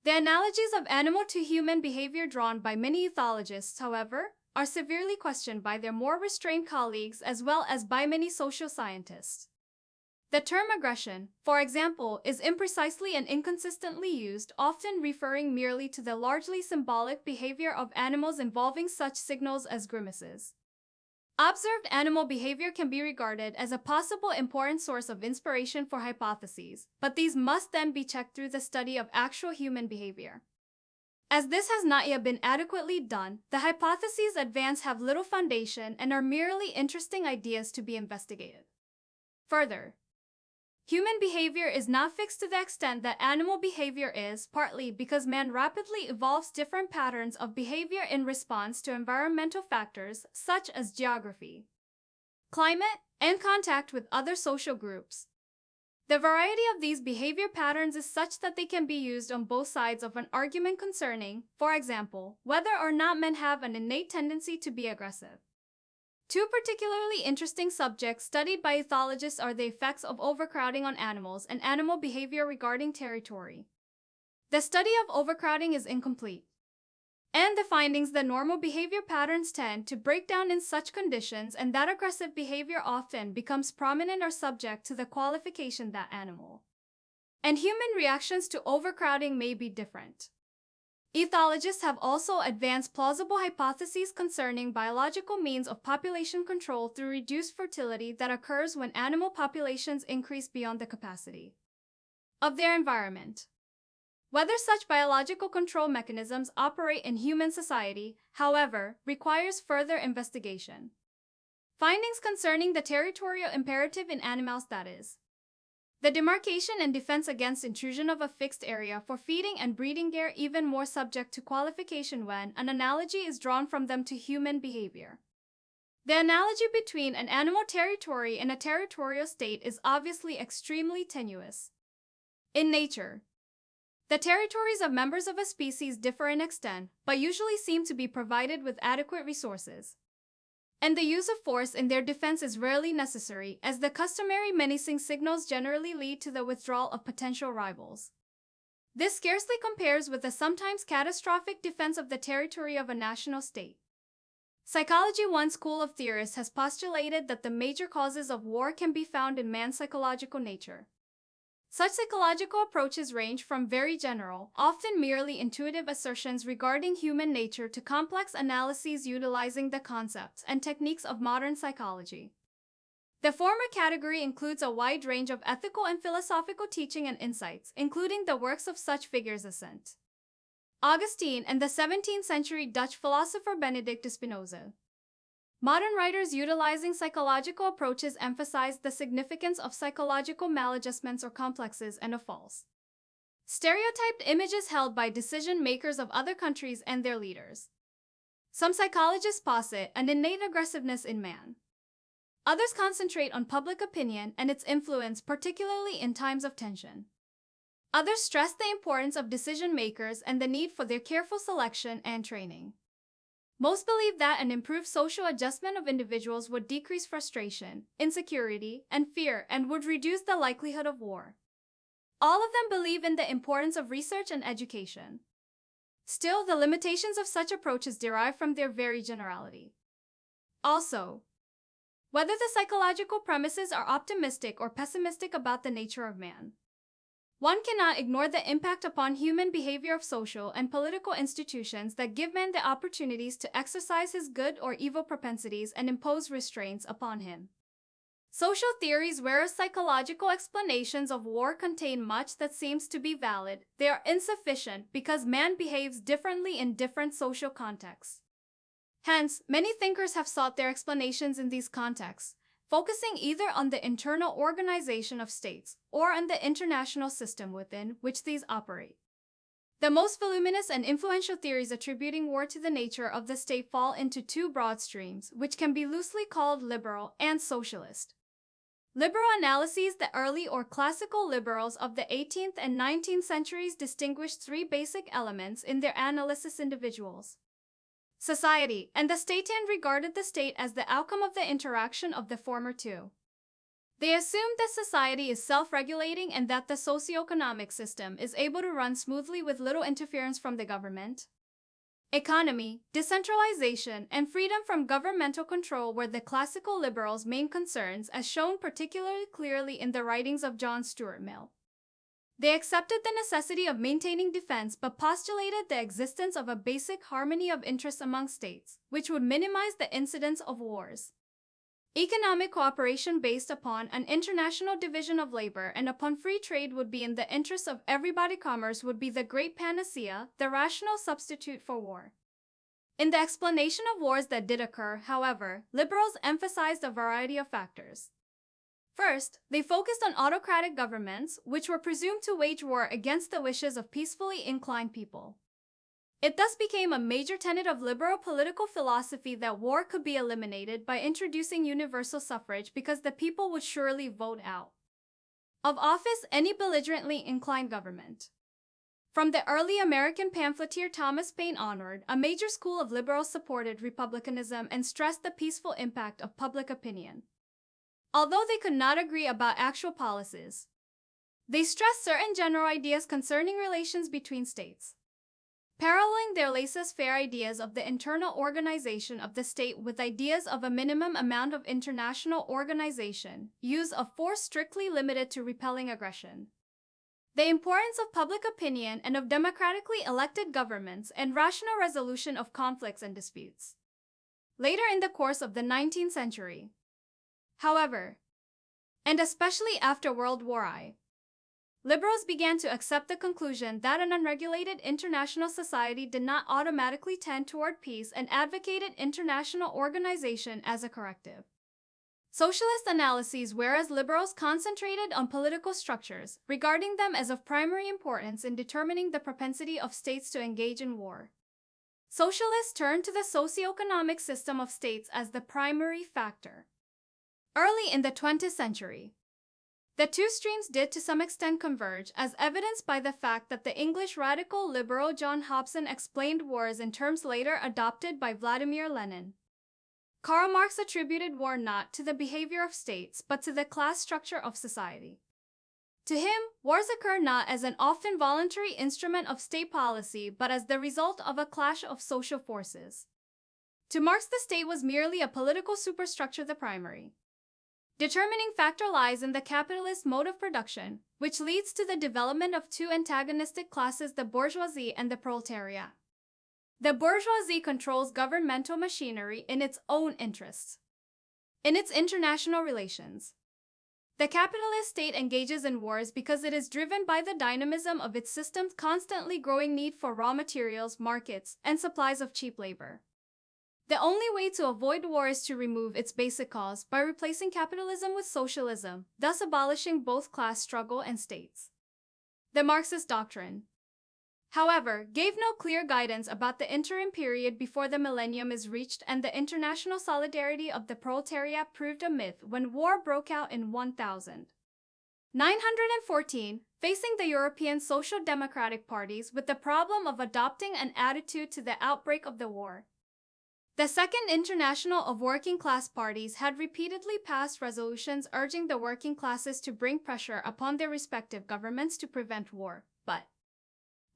The analogies of animal to human behavior drawn by many ethologists, however, are severely questioned by their more restrained colleagues as well as by many social scientists. The term aggression, for example, is imprecisely and inconsistently used, often referring merely to the largely symbolic behavior of animals involving such signals as grimaces. Observed animal behavior can be regarded as a possible important source of inspiration for hypotheses, but these must then be checked through the study of actual human behavior. As this has not yet been adequately done, the hypotheses advanced have little foundation and are merely interesting ideas to be investigated. Further, human behavior is not fixed to the extent that animal behavior is, partly because man rapidly evolves different patterns of behavior in response to environmental factors such as geography, climate, and contact with other social groups. The variety of these behavior patterns is such that they can be used on both sides of an argument concerning, for example, whether or not men have an innate tendency to be aggressive. Two particularly interesting subjects studied by ethologists are the effects of overcrowding on animals and animal behavior regarding territory. The study of overcrowding is incomplete, and the findings that normal behavior patterns tend to break down in such conditions and that aggressive behavior often becomes prominent are subject to the qualification that animal and human reactions to overcrowding may be different. Ethologists have also advanced plausible hypotheses concerning biological means of population control through reduced fertility that occurs when animal populations increase beyond the capacity of their environment. Whether such biological control mechanisms operate in human society, however, requires further investigation. Findings concerning the territorial imperative in animals, that is, the demarcation and defense against intrusion of a fixed area for feeding and breeding, are even more subject to qualification when an analogy is drawn from them to human behavior. The analogy between an animal territory and a territorial state is obviously extremely tenuous. In nature, the territories of members of a species differ in extent, but usually seem to be provided with adequate resources. And the use of force in their defense is rarely necessary, as the customary menacing signals generally lead to the withdrawal of potential rivals. This scarcely compares with the sometimes catastrophic defense of the territory of a national state. Psychology, one school of theorists, has postulated that the major causes of war can be found in man's psychological nature. Such psychological approaches range from very general, often merely intuitive assertions regarding human nature to complex analyses utilizing the concepts and techniques of modern psychology. The former category includes a wide range of ethical and philosophical teaching and insights, including the works of such figures as St. Augustine and the 17th-century Dutch philosopher Benedict de Spinoza. Modern writers utilizing psychological approaches emphasize the significance of psychological maladjustments or complexes and of false, stereotyped images held by decision makers of other countries and their leaders. Some psychologists posit an innate aggressiveness in man. Others concentrate on public opinion and its influence, particularly in times of tension. Others stress the importance of decision makers and the need for their careful selection and training. Most believe that an improved social adjustment of individuals would decrease frustration, insecurity, and fear and would reduce the likelihood of war. All of them believe in the importance of research and education. Still, the limitations of such approaches derive from their very generality. Also, whether the psychological premises are optimistic or pessimistic about the nature of man, One cannot ignore the impact upon human behavior of social and political institutions that give man the opportunities to exercise his good or evil propensities and impose restraints upon him. Social theories, whereas psychological explanations of war contain much that seems to be valid, they are insufficient because man behaves differently in different social contexts. Hence, many thinkers have sought their explanations in these contexts, focusing either on the internal organization of states or on the international system within which these operate. The most voluminous and influential theories attributing war to the nature of the state fall into two broad streams, which can be loosely called liberal and socialist. Liberal analyses. The early or classical liberals of the 18th and 19th centuries distinguished three basic elements in their analysis: individuals, society, and the state, and regarded the state as the outcome of the interaction of the former two. They assumed that society is self-regulating and that the socioeconomic system is able to run smoothly with little interference from the government. Economy, decentralization, and freedom from governmental control were the classical liberals' main concerns, as shown particularly clearly in the writings of John Stuart Mill. They accepted the necessity of maintaining defense but postulated the existence of a basic harmony of interests among states, which would minimize the incidence of wars. Economic cooperation based upon an international division of labor and upon free trade would be in the interests of everybody. Commerce would be the great panacea, the rational substitute for war. In the explanation of wars that did occur, however, liberals emphasized a variety of factors. First, they focused on autocratic governments, which were presumed to wage war against the wishes of peacefully inclined people. It thus became a major tenet of liberal political philosophy that war could be eliminated by introducing universal suffrage, because the people would surely vote out of office any belligerently inclined government. From the early American pamphleteer Thomas Paine onward, a major school of liberals supported republicanism and stressed the peaceful impact of public opinion. Although they could not agree about actual policies, they stressed certain general ideas concerning relations between states, paralleling their laissez-faire ideas of the internal organization of the state with ideas of a minimum amount of international organization, use of force strictly limited to repelling aggression, the importance of public opinion and of democratically elected governments, and rational resolution of conflicts and disputes. Later in the course of the 19th century, however, and especially after World War I, liberals began to accept the conclusion that an unregulated international society did not automatically tend toward peace and advocated international organization as a corrective. Socialist analyses, whereas liberals concentrated on political structures, regarding them as of primary importance in determining the propensity of states to engage in war. Socialists turned to the socioeconomic system of states as the primary factor. Early in the 20th century, the two streams did to some extent converge, as evidenced by the fact that the English radical liberal John Hobson explained wars in terms later adopted by Vladimir Lenin. Karl Marx attributed war not to the behavior of states, but to the class structure of society. To him, wars occur not as an often voluntary instrument of state policy, but as the result of a clash of social forces. To Marx, the state was merely a political superstructure. The primary determining factor lies in the capitalist mode of production, which leads to the development of two antagonistic classes, the bourgeoisie and the proletariat. The bourgeoisie controls governmental machinery in its own interests, in its international relations. The capitalist state engages in wars because it is driven by the dynamism of its system's constantly growing need for raw materials, markets, and supplies of cheap labor. The only way to avoid war is to remove its basic cause by replacing capitalism with socialism, thus abolishing both class struggle and states. The Marxist doctrine, however, gave no clear guidance about the interim period before the millennium is reached, and the international solidarity of the proletariat proved a myth when war broke out in 1914, facing the European social democratic parties with the problem of adopting an attitude to the outbreak of the war. The Second International of Working Class Parties had repeatedly passed resolutions urging the working classes to bring pressure upon their respective governments to prevent war, but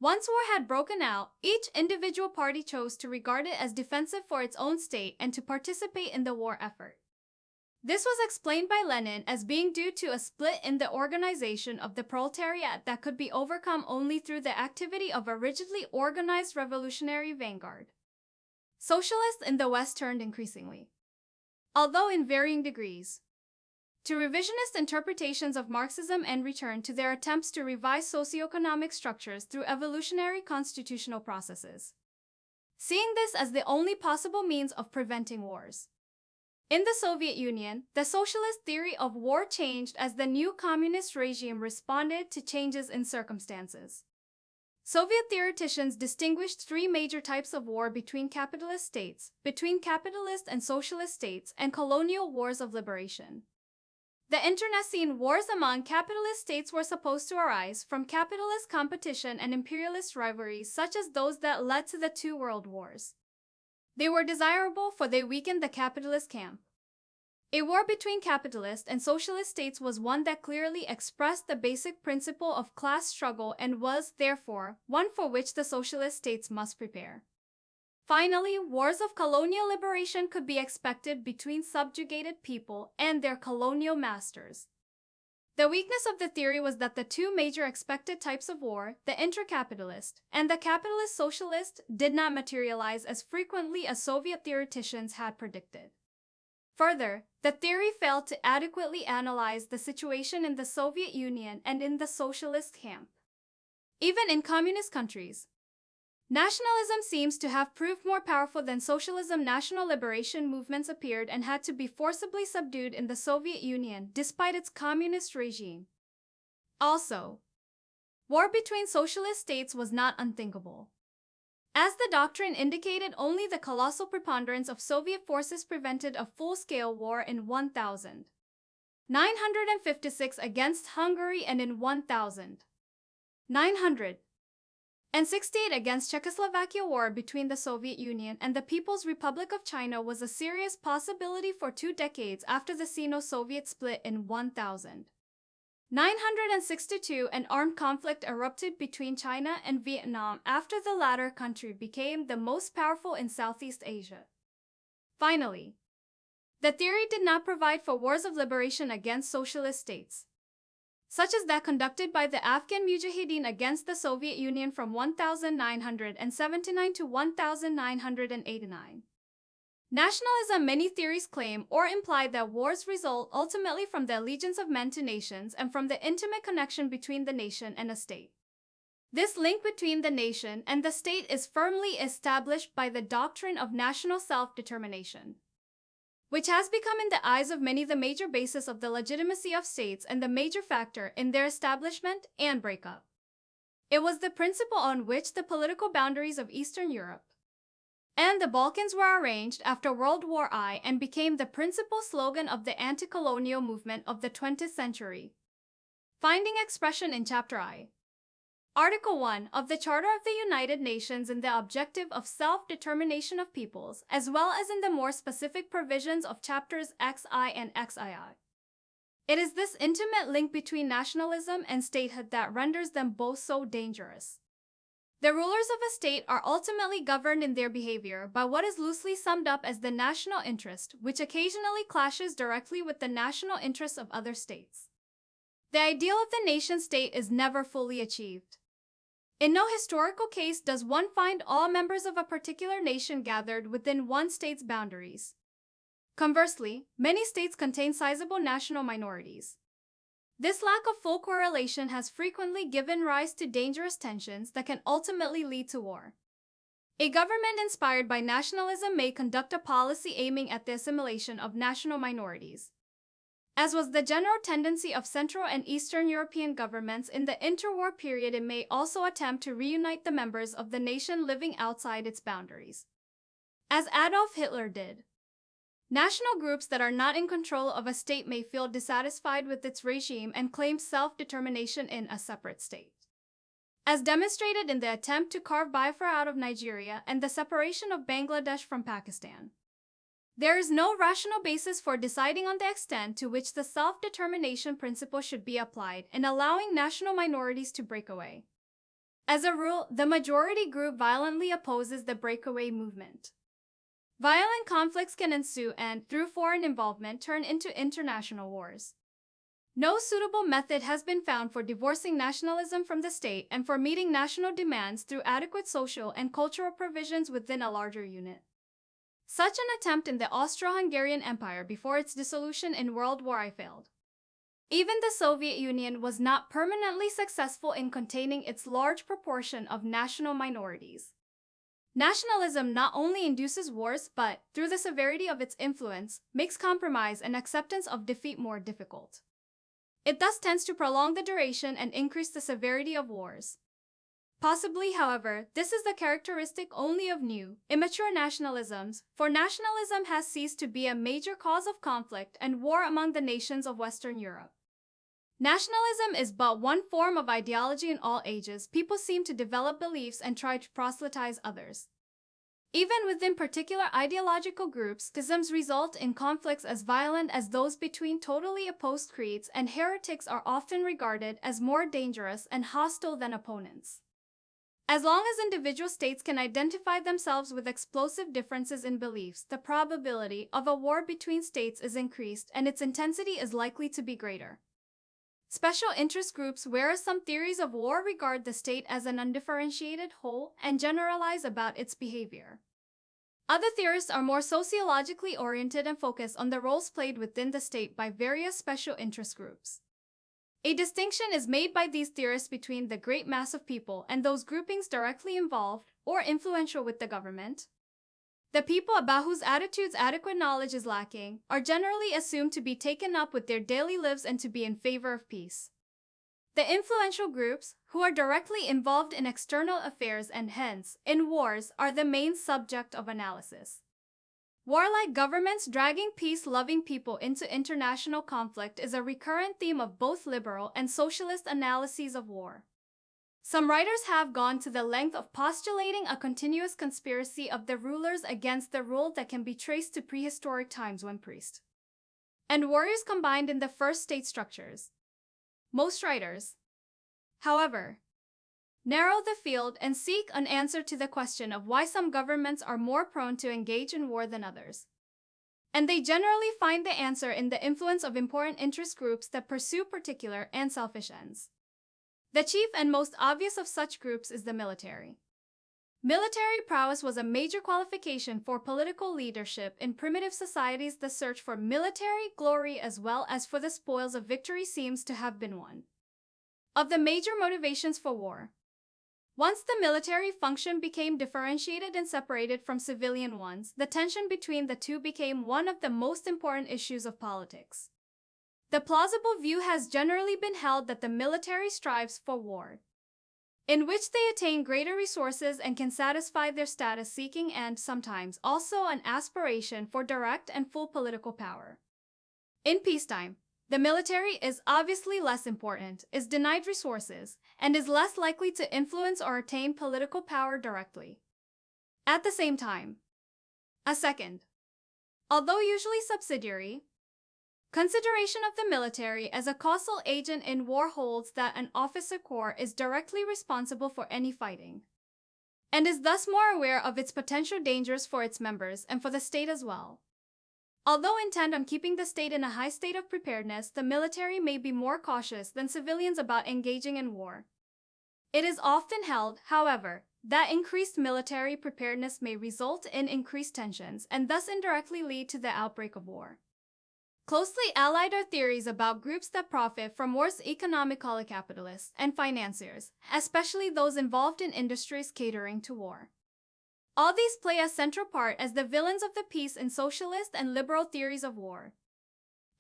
once war had broken out, each individual party chose to regard it as defensive for its own state and to participate in the war effort. This was explained by Lenin as being due to a split in the organization of the proletariat that could be overcome only through the activity of a rigidly organized revolutionary vanguard. Socialists in the West turned increasingly, although in varying degrees, to revisionist interpretations of Marxism and returned to their attempts to revise socioeconomic structures through evolutionary constitutional processes, seeing this as the only possible means of preventing wars. In the Soviet Union, the socialist theory of war changed as the new communist regime responded to changes in circumstances. Soviet theoreticians distinguished three major types of war between capitalist states, between capitalist and socialist states, and colonial wars of liberation. The internecine wars among capitalist states were supposed to arise from capitalist competition and imperialist rivalries such as those that led to the two world wars. They were desirable for they weakened the capitalist camp. A war between capitalist and socialist states was one that clearly expressed the basic principle of class struggle and was, therefore, one for which the socialist states must prepare. Finally, wars of colonial liberation could be expected between subjugated people and their colonial masters. The weakness of the theory was that the two major expected types of war, the intra-capitalist and the capitalist socialist, did not materialize as frequently as Soviet theoreticians had predicted. Further, the theory failed to adequately analyze the situation in the Soviet Union and in the socialist camp. Even in communist countries, nationalism seems to have proved more powerful than socialism. National liberation movements appeared and had to be forcibly subdued in the Soviet Union despite its communist regime. Also, war between socialist states was not unthinkable. As the doctrine indicated, only the colossal preponderance of Soviet forces prevented a full-scale war in 1956 against Hungary and in 1968 against Czechoslovakia. War between the Soviet Union and the People's Republic of China was a serious possibility for 2 decades after the Sino-Soviet split in 1962. An armed conflict erupted between China and Vietnam after the latter country became the most powerful in Southeast Asia. Finally, the theory did not provide for wars of liberation against socialist states, such as that conducted by the Afghan Mujahideen against the Soviet Union from 1979 to 1989. Nationalism. Many theories claim or imply that wars result ultimately from the allegiance of men to nations and from the intimate connection between the nation and a state. This link between the nation and the state is firmly established by the doctrine of national self-determination, which has become in the eyes of many the major basis of the legitimacy of states and the major factor in their establishment and breakup. It was the principle on which the political boundaries of Eastern Europe and the Balkans were arranged after World War I and became the principal slogan of the anti-colonial movement of the 20th century, finding expression in Chapter I, Article 1 of the Charter of the United Nations in the objective of self-determination of peoples, as well as in the more specific provisions of Chapters XI and XII. It is this intimate link between nationalism and statehood that renders them both so dangerous. The rulers of a state are ultimately governed in their behavior by what is loosely summed up as the national interest, which occasionally clashes directly with the national interests of other states. The ideal of the nation-state is never fully achieved. In no historical case does one find all members of a particular nation gathered within one state's boundaries. Conversely, many states contain sizable national minorities. This lack of full correlation has frequently given rise to dangerous tensions that can ultimately lead to war. A government inspired by nationalism may conduct a policy aiming at the assimilation of national minorities, as was the general tendency of Central and Eastern European governments in the interwar period. It may also attempt to reunite the members of the nation living outside its boundaries, as Adolf Hitler did. National groups that are not in control of a state may feel dissatisfied with its regime and claim self-determination in a separate state, as demonstrated in the attempt to carve Biafra out of Nigeria and the separation of Bangladesh from Pakistan. There is no rational basis for deciding on the extent to which the self-determination principle should be applied in allowing national minorities to break away. As a rule, the majority group violently opposes the breakaway movement. Violent conflicts can ensue and, through foreign involvement, turn into international wars. No suitable method has been found for divorcing nationalism from the state and for meeting national demands through adequate social and cultural provisions within a larger unit. Such an attempt in the Austro-Hungarian Empire before its dissolution in World War I failed. Even the Soviet Union was not permanently successful in containing its large proportion of national minorities. Nationalism not only induces wars but, through the severity of its influence, makes compromise and acceptance of defeat more difficult. It thus tends to prolong the duration and increase the severity of wars. Possibly, however, this is the characteristic only of new, immature nationalisms, for nationalism has ceased to be a major cause of conflict and war among the nations of Western Europe. Nationalism is but one form of ideology in all ages. People seem to develop beliefs and try to proselytize others. Even within particular ideological groups, schisms result in conflicts as violent as those between totally opposed creeds, and heretics are often regarded as more dangerous and hostile than opponents. As long as individual states can identify themselves with explosive differences in beliefs, the probability of a war between states is increased and its intensity is likely to be greater. Special interest groups, whereas some theories of war regard the state as an undifferentiated whole and generalize about its behavior. Other theorists are more sociologically oriented and focus on the roles played within the state by various special interest groups. A distinction is made by these theorists between the great mass of people and those groupings directly involved or influential with the government. The people about whose attitudes adequate knowledge is lacking are generally assumed to be taken up with their daily lives and to be in favor of peace. The influential groups, who are directly involved in external affairs and hence, in wars, are the main subject of analysis. Warlike governments dragging peace-loving people into international conflict is a recurrent theme of both liberal and socialist analyses of war. Some writers have gone to the length of postulating a continuous conspiracy of the rulers against the rule that can be traced to prehistoric times when priests and warriors combined in the first state structures. Most writers, however, narrow the field and seek an answer to the question of why some governments are more prone to engage in war than others. And they generally find the answer in the influence of important interest groups that pursue particular and selfish ends. The chief and most obvious of such groups is the military. Military prowess was a major qualification for political leadership in primitive societies. The search for military glory as well as for the spoils of victory seems to have been one of the major motivations for war. Once the military function became differentiated and separated from civilian ones, the tension between the two became one of the most important issues of politics. The plausible view has generally been held that the military strives for war, in which they attain greater resources and can satisfy their status-seeking and, sometimes, also an aspiration for direct and full political power. In peacetime, the military is obviously less important, is denied resources, and is less likely to influence or attain political power directly. At the same time, a second, although usually subsidiary, consideration of the military as a causal agent in war holds that an officer corps is directly responsible for any fighting, and is thus more aware of its potential dangers for its members and for the state as well. Although intent on keeping the state in a high state of preparedness, the military may be more cautious than civilians about engaging in war. It is often held, however, that increased military preparedness may result in increased tensions and thus indirectly lead to the outbreak of war. Closely allied are theories about groups that profit from wars: economically capitalists and financiers, especially those involved in industries catering to war. All these play a central part as the villains of the peace in socialist and liberal theories of war.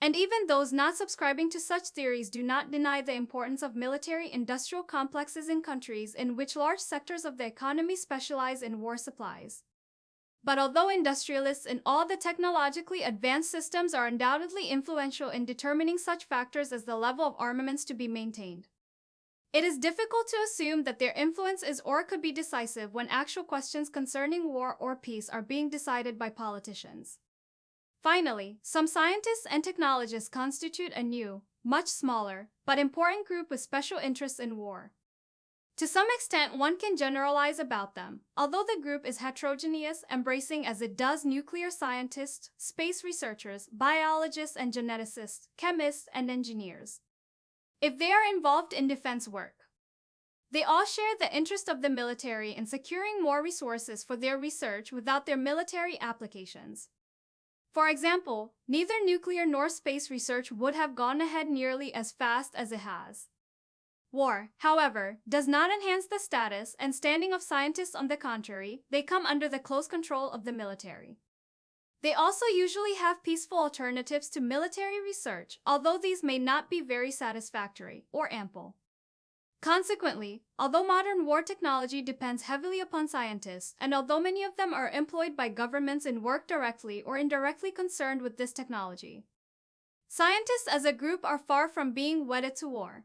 And even those not subscribing to such theories do not deny the importance of military-industrial complexes in countries in which large sectors of the economy specialize in war supplies. But although industrialists in all the technologically advanced systems are undoubtedly influential in determining such factors as the level of armaments to be maintained, it is difficult to assume that their influence is or could be decisive when actual questions concerning war or peace are being decided by politicians. Finally, some scientists and technologists constitute a new, much smaller, but important group with special interests in war. To some extent, one can generalize about them, although the group is heterogeneous, embracing as it does nuclear scientists, space researchers, biologists and geneticists, chemists and engineers. If they are involved in defense work, they all share the interest of the military in securing more resources for their research without their military applications. For example, neither nuclear nor space research would have gone ahead nearly as fast as it has. War, however, does not enhance the status and standing of scientists. On the contrary, they come under the close control of the military. They also usually have peaceful alternatives to military research, although these may not be very satisfactory or ample. Consequently, although modern war technology depends heavily upon scientists, and although many of them are employed by governments in work directly or indirectly concerned with this technology, scientists as a group are far from being wedded to war.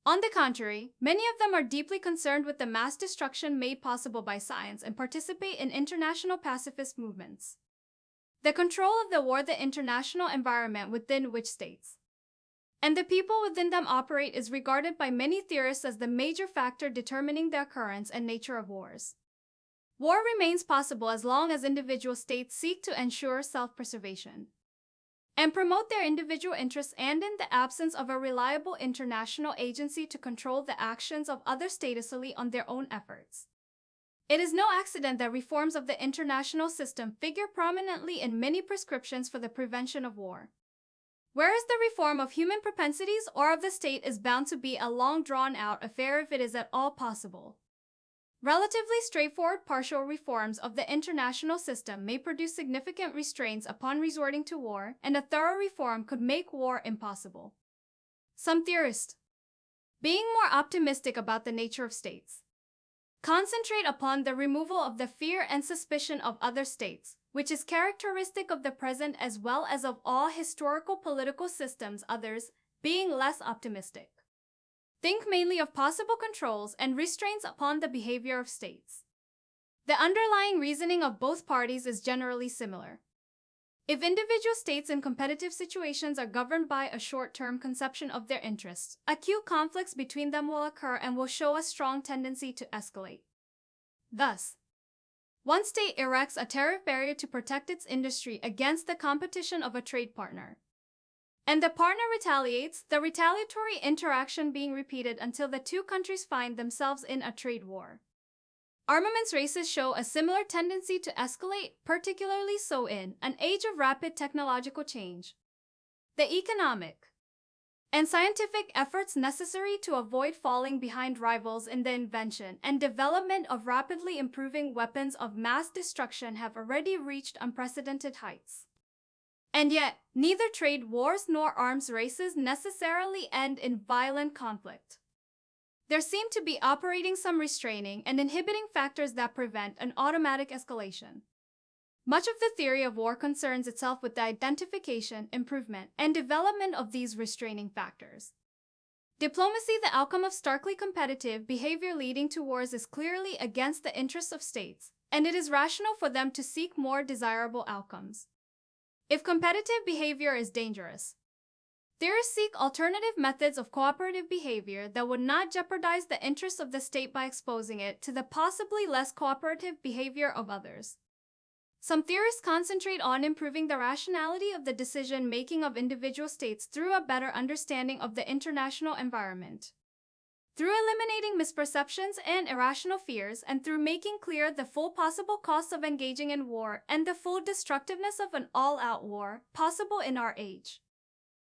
On the contrary, many of them are deeply concerned with the mass destruction made possible by science and participate in international pacifist movements. The control of the war, the international environment within which states and the people within them operate is regarded by many theorists as the major factor determining the occurrence and nature of wars. War remains possible as long as individual states seek to ensure self-preservation and promote their individual interests, and in the absence of a reliable international agency to control the actions of other states solely on their own efforts. It is no accident that reforms of the international system figure prominently in many prescriptions for the prevention of war. Whereas the reform of human propensities or of the state is bound to be a long drawn-out affair if it is at all possible. Relatively straightforward partial reforms of the international system may produce significant restraints upon resorting to war, and a thorough reform could make war impossible. Some theorists, being more optimistic about the nature of states, concentrate upon the removal of the fear and suspicion of other states, which is characteristic of the present as well as of all historical political systems. Others, being less optimistic, think mainly of possible controls and restraints upon the behavior of states. The underlying reasoning of both parties is generally similar. If individual states in competitive situations are governed by a short-term conception of their interests, acute conflicts between them will occur and will show a strong tendency to escalate. Thus, one state erects a tariff barrier to protect its industry against the competition of a trade partner, and the partner retaliates, the retaliatory interaction being repeated until the two countries find themselves in a trade war. Armaments races show a similar tendency to escalate, particularly so in an age of rapid technological change. The economic and scientific efforts necessary to avoid falling behind rivals in the invention and development of rapidly improving weapons of mass destruction have already reached unprecedented heights. And yet, neither trade wars nor arms races necessarily end in violent conflict. There seem to be operating some restraining and inhibiting factors that prevent an automatic escalation. Much of the theory of war concerns itself with the identification, improvement, and development of these restraining factors. Diplomacy, the outcome of starkly competitive behavior leading to wars, is clearly against the interests of states, and it is rational for them to seek more desirable outcomes. If competitive behavior is dangerous, theorists seek alternative methods of cooperative behavior that would not jeopardize the interests of the state by exposing it to the possibly less cooperative behavior of others. Some theorists concentrate on improving the rationality of the decision-making of individual states through a better understanding of the international environment, through eliminating misperceptions and irrational fears, and through making clear the full possible costs of engaging in war and the full destructiveness of an all-out war possible in our age.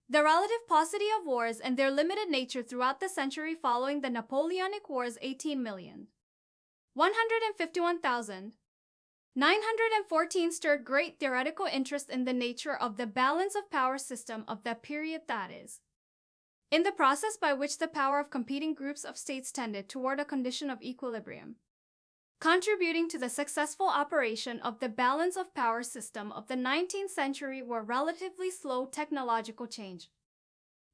The relative paucity of wars and their limited nature throughout the century following the Napoleonic Wars 18,151,914 stirred great theoretical interest in the nature of the balance of power system of that period, that is, in the process by which the power of competing groups of states tended toward a condition of equilibrium, contributing to the successful operation of the balance of power system of the 19th century were relatively slow technological change,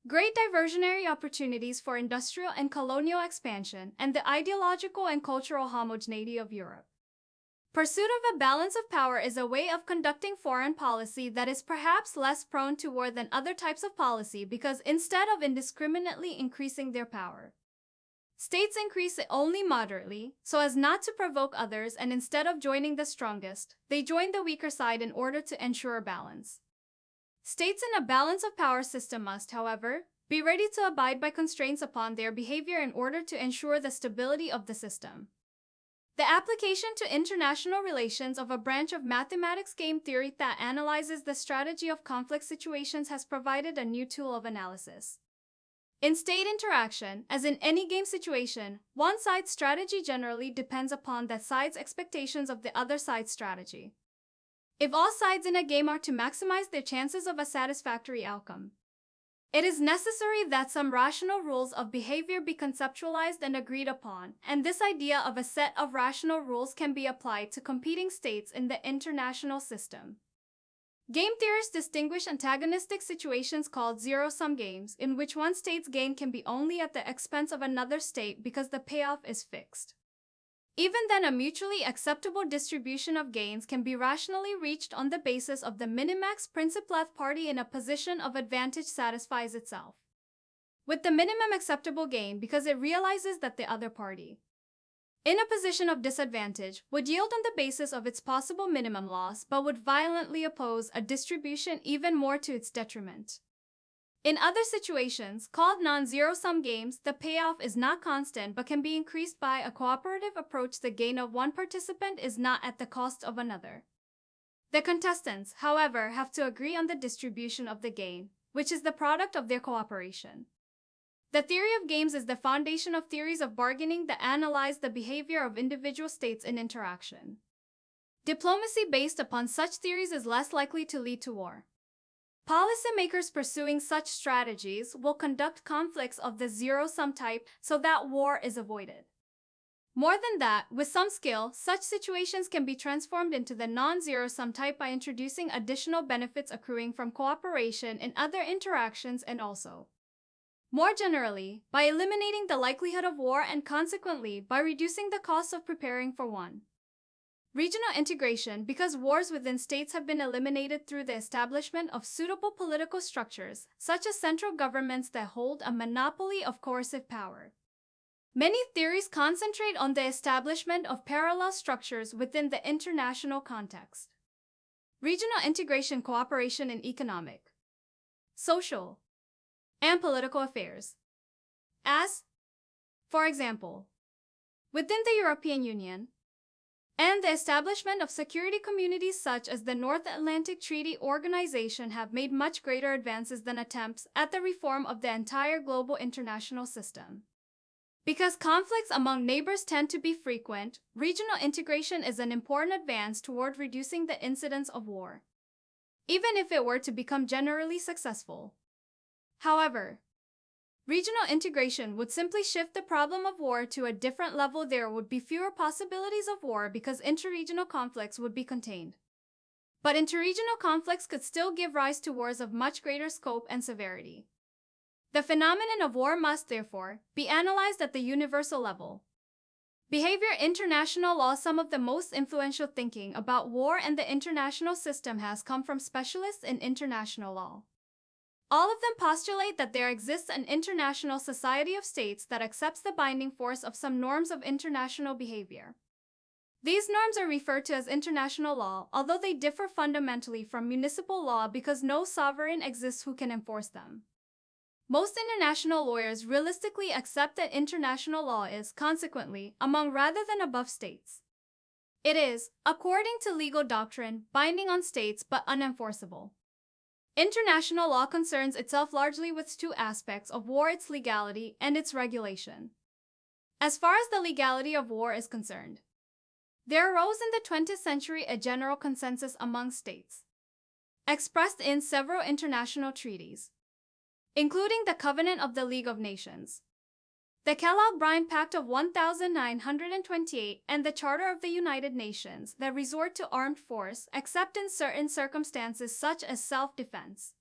great diversionary opportunities for industrial and colonial expansion, and the ideological and cultural homogeneity of Europe. Pursuit of a balance of power is a way of conducting foreign policy that is perhaps less prone to war than other types of policy because instead of indiscriminately increasing their power, States increase it only moderately, so as not to provoke others, and instead of joining the strongest, they join the weaker side in order to ensure balance. States in a balance of power system must, however, be ready to abide by constraints upon their behavior in order to ensure the stability of the system. The application to international relations of a branch of mathematics game theory that analyzes the strategy of conflict situations has provided a new tool of analysis. In state interaction, as in any game situation, one side's strategy generally depends upon that side's expectations of the other side's strategy. If all sides in a game are to maximize their chances of a satisfactory outcome, it is necessary that some rational rules of behavior be conceptualized and agreed upon, and this idea of a set of rational rules can be applied to competing states in the international system. Game theorists distinguish antagonistic situations called zero-sum games, in which one state's gain can be only at the expense of another state because the payoff is fixed. Even then, a mutually acceptable distribution of gains can be rationally reached on the basis of the minimax principle if party in a position of advantage satisfies itself with the minimum acceptable gain because it realizes that the other party in a position of disadvantage would yield on the basis of its possible minimum loss but would violently oppose a distribution even more to its detriment. In other situations, called non-zero-sum games, the payoff is not constant but can be increased by a cooperative approach. The gain of one participant is not at the cost of another. The contestants, however, have to agree on the distribution of the gain, which is the product of their cooperation. The theory of games is the foundation of theories of bargaining that analyze the behavior of individual states in interaction. Diplomacy based upon such theories is less likely to lead to war. Policymakers pursuing such strategies will conduct conflicts of the zero-sum type so that war is avoided. More than that, with some skill, such situations can be transformed into the non-zero-sum type by introducing additional benefits accruing from cooperation in other interactions and also, more generally, by eliminating the likelihood of war and consequently by reducing the cost of preparing for one. Regional integration, because wars within states have been eliminated through the establishment of suitable political structures, such as central governments that hold a monopoly of coercive power. Many theories concentrate on the establishment of parallel structures within the international context. Regional integration cooperation in economic, social, and political affairs. As, for example, within the European Union, and the establishment of security communities such as the North Atlantic Treaty Organization have made much greater advances than attempts at the reform of the entire global international system. Because conflicts among neighbors tend to be frequent, regional integration is an important advance toward reducing the incidence of war, even if it were to become generally successful. However, regional integration would simply shift the problem of war to a different level. There would be fewer possibilities of war because interregional conflicts would be contained. But interregional conflicts could still give rise to wars of much greater scope and severity. The phenomenon of war must, therefore, be analyzed at the universal level. Behavior international law. Some of the most influential thinking about war and the international system has come from specialists in international law. All of them postulate that there exists an international society of states that accepts the binding force of some norms of international behavior. These norms are referred to as international law, although they differ fundamentally from municipal law because no sovereign exists who can enforce them. Most international lawyers realistically accept that international law is, consequently, among rather than above states. It is, according to legal doctrine, binding on states but unenforceable. International law concerns itself largely with two aspects of war: its legality and its regulation. As far as the legality of war is concerned, there arose in the 20th century a general consensus among states, expressed in several international treaties, including the Covenant of the League of Nations, the Kellogg-Briand Pact of 1928, and the Charter of the United Nations, that resort to armed force, except in certain circumstances such as self-defense,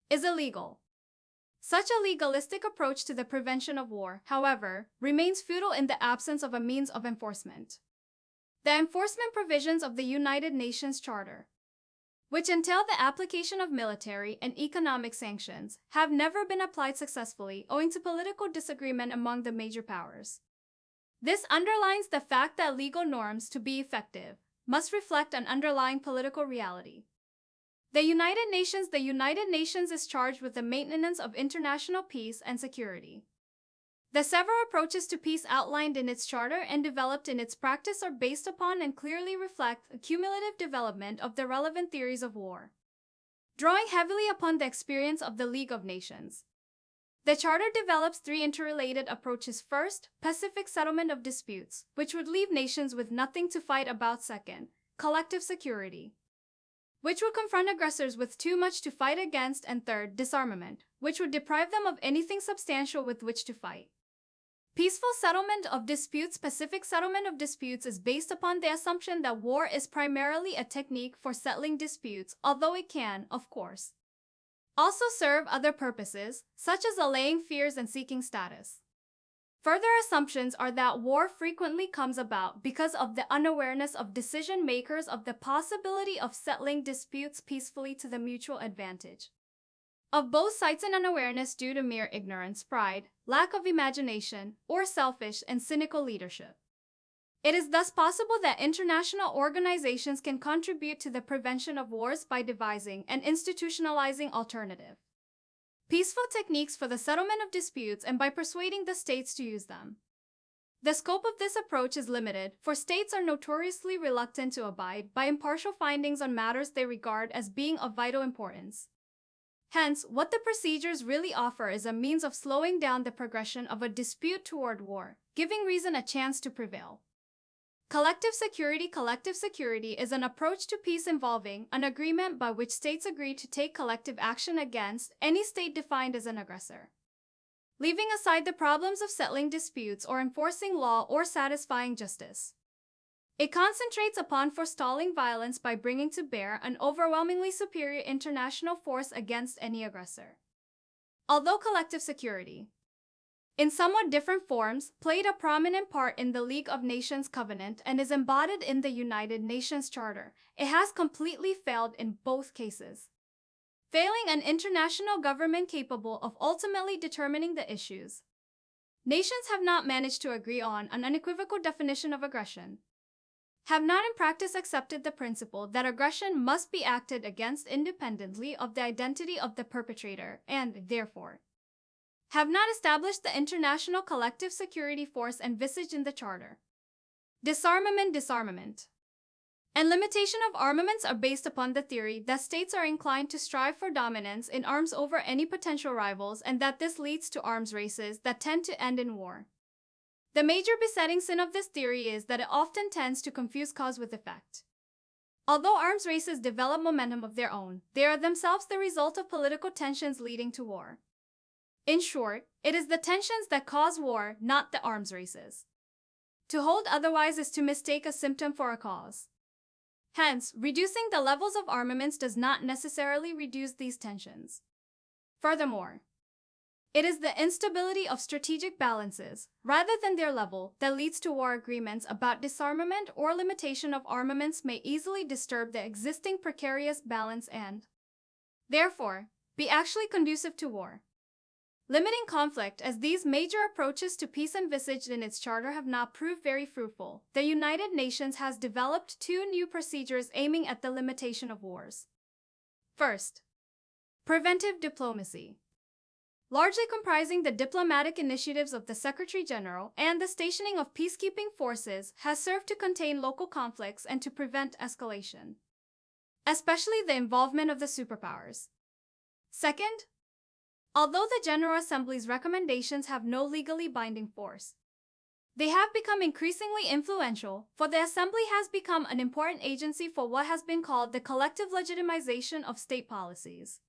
is illegal. Such a legalistic approach to the prevention of war, however, remains futile in the absence of a means of enforcement. The enforcement provisions of the United Nations Charter which entail the application of military and economic sanctions, have never been applied successfully owing to political disagreement among the major powers. This underlines the fact that legal norms, to be effective, must reflect an underlying political reality. The United Nations is charged with the maintenance of international peace and security. The several approaches to peace outlined in its charter and developed in its practice are based upon and clearly reflect the cumulative development of the relevant theories of war. Drawing heavily upon the experience of the League of Nations, the Charter develops three interrelated approaches. First, pacific settlement of disputes, which would leave nations with nothing to fight about. Second, collective security, which would confront aggressors with too much to fight against. And third, disarmament, which would deprive them of anything substantial with which to fight. Peaceful settlement of disputes. Pacific settlement of disputes is based upon the assumption that war is primarily a technique for settling disputes, although it can, of course, also serve other purposes, such as allaying fears and seeking status. Further assumptions are that war frequently comes about because of the unawareness of decision makers of the possibility of settling disputes peacefully to the mutual advantage of both sides, and unawareness due to mere ignorance, pride, lack of imagination, or selfish and cynical leadership. It is thus possible that international organizations can contribute to the prevention of wars by devising and institutionalizing alternative peaceful techniques for the settlement of disputes and by persuading the states to use them. The scope of this approach is limited, for states are notoriously reluctant to abide by impartial findings on matters they regard as being of vital importance. Hence, what the procedures really offer is a means of slowing down the progression of a dispute toward war, giving reason a chance to prevail. Collective security is an approach to peace involving an agreement by which states agree to take collective action against any state defined as an aggressor. Leaving aside the problems of settling disputes or enforcing law or satisfying justice, it concentrates upon forestalling violence by bringing to bear an overwhelmingly superior international force against any aggressor. Although collective security, in somewhat different forms, played a prominent part in the League of Nations Covenant and is embodied in the United Nations Charter, it has completely failed in both cases, failing an international government capable of ultimately determining the issues. Nations have not managed to agree on an unequivocal definition of aggression, have not in practice accepted the principle that aggression must be acted against independently of the identity of the perpetrator, and, therefore, have not established the international collective security force envisaged in the Charter. Disarmament, and limitation of armaments are based upon the theory that states are inclined to strive for dominance in arms over any potential rivals, and that this leads to arms races that tend to end in war. The major besetting sin of this theory is that it often tends to confuse cause with effect. Although arms races develop momentum of their own, they are themselves the result of political tensions leading to war. In short, it is the tensions that cause war, not the arms races. To hold otherwise is to mistake a symptom for a cause. Hence, reducing the levels of armaments does not necessarily reduce these tensions. Furthermore, it is the instability of strategic balances, rather than their level, that leads to war. Agreements about disarmament or limitation of armaments may easily disturb the existing precarious balance and, therefore, be actually conducive to war. Limiting conflict, as these major approaches to peace envisaged in its charter have not proved very fruitful, the United Nations has developed two new procedures aiming at the limitation of wars. First, preventive diplomacy, largely comprising the diplomatic initiatives of the Secretary-General and the stationing of peacekeeping forces, has served to contain local conflicts and to prevent escalation, especially the involvement of the superpowers. Second, although the General Assembly's recommendations have no legally binding force, they have become increasingly influential, for the Assembly has become an important agency for what has been called the collective legitimization of state policies.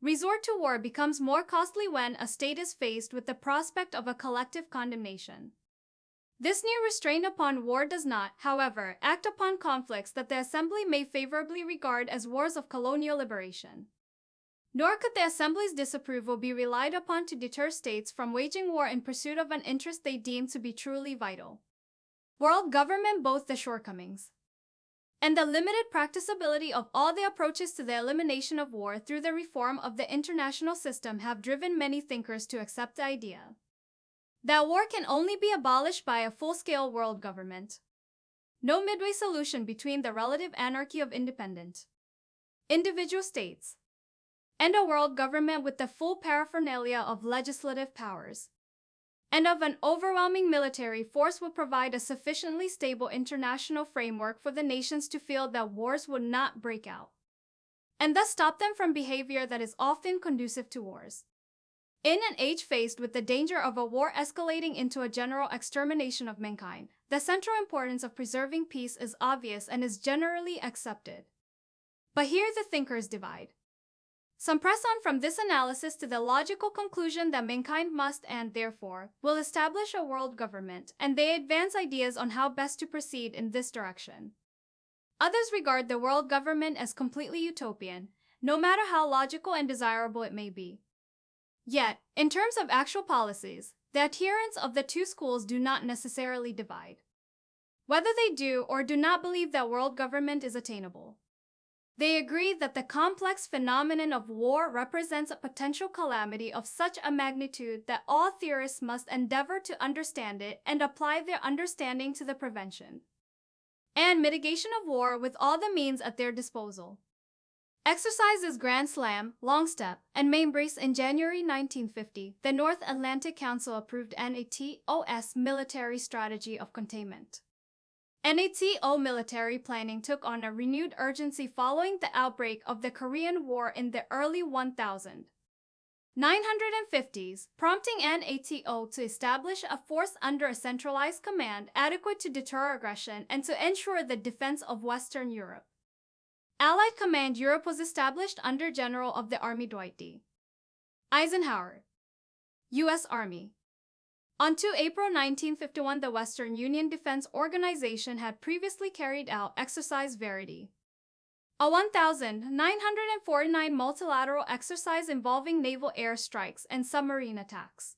Resort to war becomes more costly when a state is faced with the prospect of a collective condemnation. This new restraint upon war does not, however, act upon conflicts that the Assembly may favorably regard as wars of colonial liberation. Nor could the Assembly's disapproval be relied upon to deter states from waging war in pursuit of an interest they deem to be truly vital. World government both the shortcomings and the limited practicability of all the approaches to the elimination of war through the reform of the international system have driven many thinkers to accept the idea that war can only be abolished by a full-scale world government. No midway solution between the relative anarchy of independent individual states and a world government with the full paraphernalia of legislative powers and of an overwhelming military force would provide a sufficiently stable international framework for the nations to feel that wars would not break out, and thus stop them from behavior that is often conducive to wars. In an age faced with the danger of a war escalating into a general extermination of mankind, the central importance of preserving peace is obvious and is generally accepted. But here the thinkers divide. Some press on from this analysis to the logical conclusion that mankind must and, therefore, will establish a world government, and they advance ideas on how best to proceed in this direction. Others regard the world government as completely utopian, no matter how logical and desirable it may be. Yet, in terms of actual policies, the adherents of the two schools do not necessarily divide, whether they do or do not believe that world government is attainable. They agree that the complex phenomenon of war represents a potential calamity of such a magnitude that all theorists must endeavor to understand it and apply their understanding to the prevention and mitigation of war with all the means at their disposal. Exercises Grand Slam, Long Step, and Mainbrace in January 1950, the North Atlantic Council approved NATO's military strategy of containment. NATO military planning took on a renewed urgency following the outbreak of the Korean War in the early 1950s, prompting NATO to establish a force under a centralized command adequate to deter aggression and to ensure the defense of Western Europe. Allied Command Europe was established under General of the Army Dwight D. Eisenhower, U.S. Army. On 2 April 1951, the Western Union Defense Organization had previously carried out Exercise Verity, a 1,949 multilateral exercise involving naval air strikes and submarine attacks.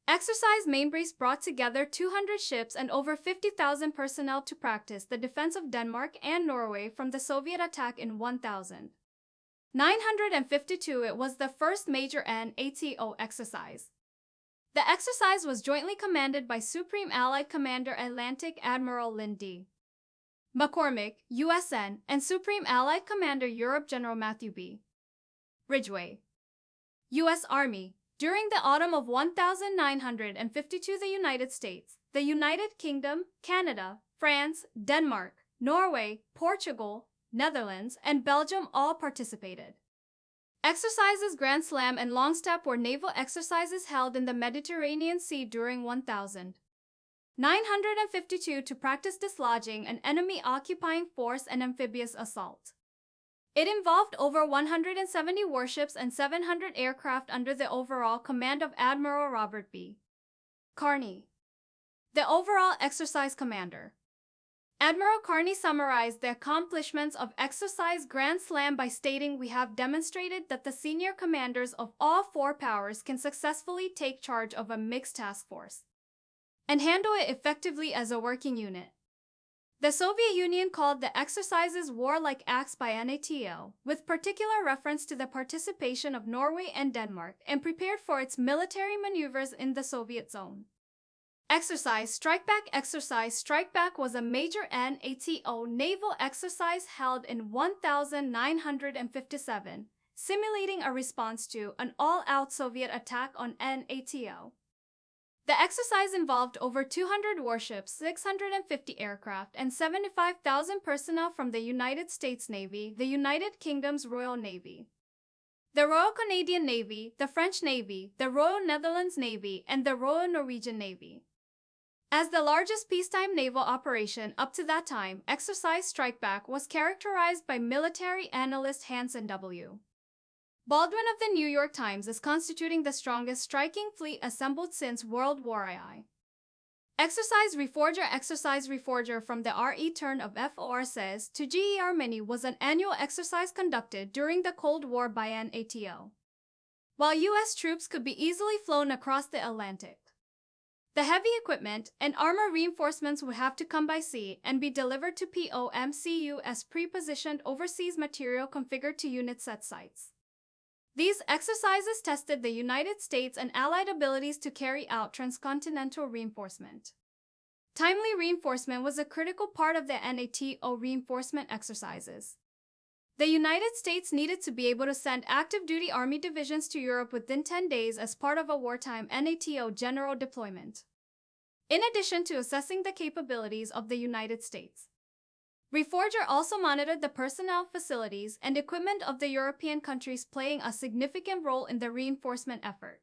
Exercise Mainbrace brought together 200 ships and over 50,000 personnel to practice the defense of Denmark and Norway from the Soviet attack in 1952. It was the first major NATO exercise. The exercise was jointly commanded by Supreme Allied Commander Atlantic Admiral Lynn D. McCormick, USN, and Supreme Allied Commander Europe General Matthew B. Ridgway, U.S. Army. During the autumn of 1952, the United States, the United Kingdom, Canada, France, Denmark, Norway, Portugal, Netherlands, and Belgium all participated. Exercises Grand Slam and Long Step were naval exercises held in the Mediterranean Sea during 1952 to practice dislodging an enemy occupying force and amphibious assault. It involved over 170 warships and 700 aircraft under the overall command of Admiral Robert B. Carney, the overall exercise commander. Admiral Carney summarized the accomplishments of Exercise Grand Slam by stating, "We have demonstrated that the senior commanders of all four powers can successfully take charge of a mixed task force and handle it effectively as a working unit." The Soviet Union called the exercises warlike acts by NATO, with particular reference to the participation of Norway and Denmark, and prepared for its military maneuvers in the Soviet zone. Exercise Strikeback was a major NATO naval exercise held in 1957, simulating a response to an all-out Soviet attack on NATO. The exercise involved over 200 warships, 650 aircraft, and 75,000 personnel from the United States Navy, the United Kingdom's Royal Navy, the Royal Canadian Navy, the French Navy, the Royal Netherlands Navy, and the Royal Norwegian Navy. As the largest peacetime naval operation up to that time, Exercise Strikeback was characterized by military analyst Hanson W. Baldwin of the New York Times as constituting the strongest striking fleet assembled since World War II. Exercise Reforger from the R.E. Turn of FOR says to GER Many was an annual exercise conducted during the Cold War by NATO, while U.S. troops could be easily flown across the Atlantic. The heavy equipment and armor reinforcements would have to come by sea and be delivered to POMCU as pre-positioned overseas material configured to unit set sites. These exercises tested the United States and Allied abilities to carry out transcontinental reinforcement. Timely reinforcement was a critical part of the NATO reinforcement exercises. The United States needed to be able to send active-duty Army divisions to Europe within 10 days as part of a wartime NATO general deployment. In addition to assessing the capabilities of the United States, Reforger also monitored the personnel, facilities, and equipment of the European countries, playing a significant role in the reinforcement effort.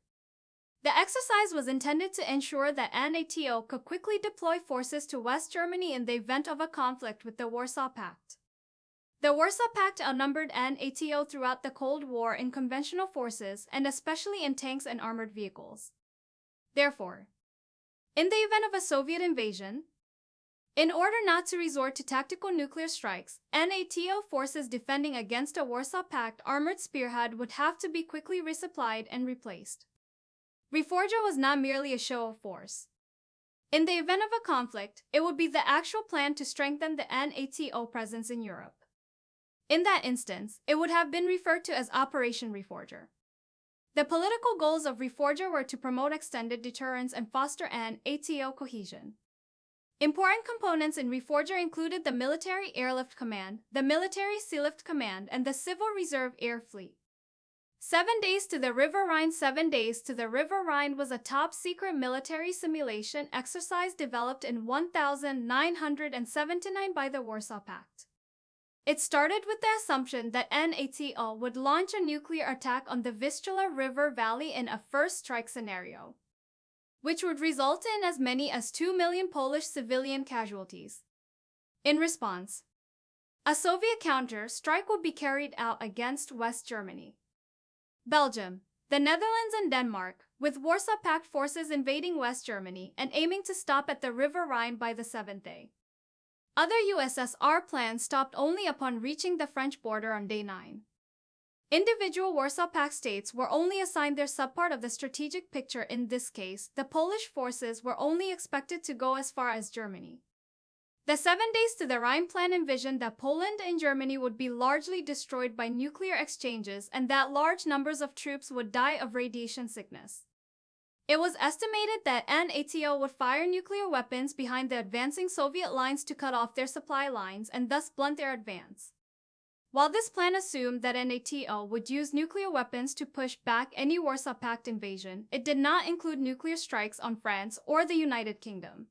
The exercise was intended to ensure that NATO could quickly deploy forces to West Germany in the event of a conflict with the Warsaw Pact. The Warsaw Pact outnumbered NATO throughout the Cold War in conventional forces and especially in tanks and armored vehicles. Therefore, in the event of a Soviet invasion, in order not to resort to tactical nuclear strikes, NATO forces defending against a Warsaw Pact armored spearhead would have to be quickly resupplied and replaced. Reforger was not merely a show of force. In the event of a conflict, it would be the actual plan to strengthen the NATO presence in Europe. In that instance, it would have been referred to as Operation Reforger. The political goals of Reforger were to promote extended deterrence and foster NATO cohesion. Important components in Reforger included the Military Airlift Command, the Military Sealift Command, and the Civil Reserve Air Fleet. 7 Days to the River Rhine 7 Days to the River Rhine was a top-secret military simulation exercise developed in 1979 by the Warsaw Pact. It started with the assumption that NATO would launch a nuclear attack on the Vistula River Valley in a first strike scenario, which would result in as many as 2 million Polish civilian casualties. In response, a Soviet counter-strike would be carried out against West Germany, Belgium, the Netherlands, and Denmark, with Warsaw Pact forces invading West Germany and aiming to stop at the River Rhine by the 7th day. Other USSR plans stopped only upon reaching the French border on day 9. Individual Warsaw Pact states were only assigned their subpart of the strategic picture. In this case, the Polish forces were only expected to go as far as Germany. The 7 Days to the Rhine plan envisioned that Poland and Germany would be largely destroyed by nuclear exchanges and that large numbers of troops would die of radiation sickness. It was estimated that NATO would fire nuclear weapons behind the advancing Soviet lines to cut off their supply lines and thus blunt their advance. While this plan assumed that NATO would use nuclear weapons to push back any Warsaw Pact invasion, it did not include nuclear strikes on France or the United Kingdom.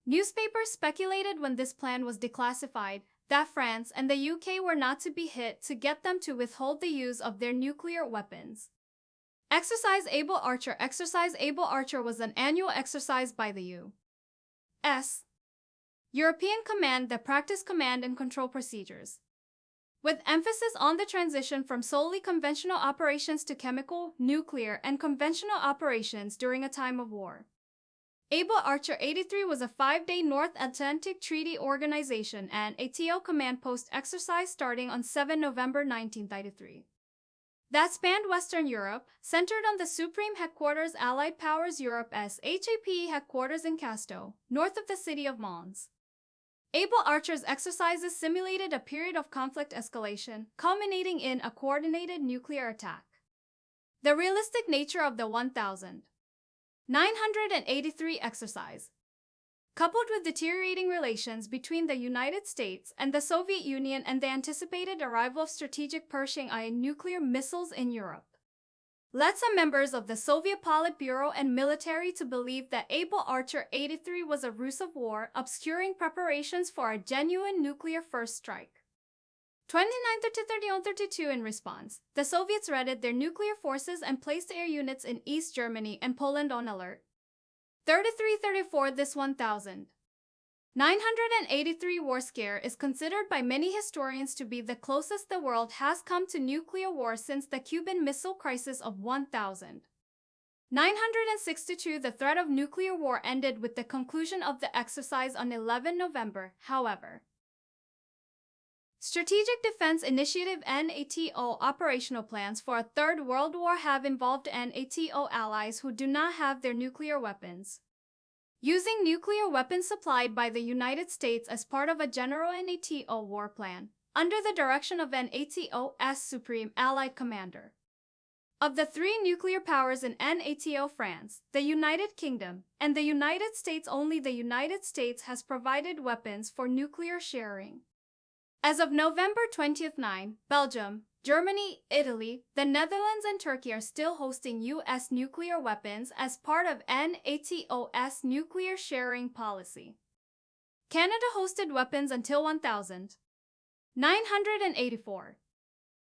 Newspapers speculated when this plan was declassified that France and the UK were not to be hit to get them to withhold the use of their nuclear weapons. Exercise Able Archer. Exercise Able Archer was an annual exercise by the U.S. European Command that practiced command and control procedures, with emphasis on the transition from solely conventional operations to chemical, nuclear, and conventional operations during a time of war. Able Archer 83 was a 5-day North Atlantic Treaty Organization and ATO command post exercise starting on 7 November 1993. That spanned Western Europe, centered on the Supreme Headquarters Allied Powers Europe SHAP headquarters in Casto, north of the city of Mons. Able Archer's exercises simulated a period of conflict escalation, culminating in a coordinated nuclear attack. The realistic nature of the 1983 exercise, coupled with deteriorating relations between the United States and the Soviet Union and the anticipated arrival of strategic Pershing I nuclear missiles in Europe, led some members of the Soviet Politburo and military to believe that Able Archer 83 was a ruse of war, obscuring preparations for a genuine nuclear first strike. 29-31-32 In response, the Soviets readied their nuclear forces and placed air units in East Germany and Poland on alert. 33-34 This 1983 war scare is considered by many historians to be the closest the world has come to nuclear war since the Cuban Missile Crisis of 1962. The threat of nuclear war ended with the conclusion of the exercise on 11 November, however. Strategic Defense Initiative NATO operational plans for a Third World War have involved NATO allies who do not have their nuclear weapons. using nuclear weapons supplied by the United States as part of a general NATO war plan, under the direction of an NATO's Supreme Allied Commander. Of the three nuclear powers in NATO, France, the United Kingdom, and the United States, only the United States has provided weapons for nuclear sharing. As of November 29, Belgium, Germany, Italy, the Netherlands, and Turkey are still hosting U.S. nuclear weapons as part of NATO's nuclear sharing policy. Canada hosted weapons until 1984.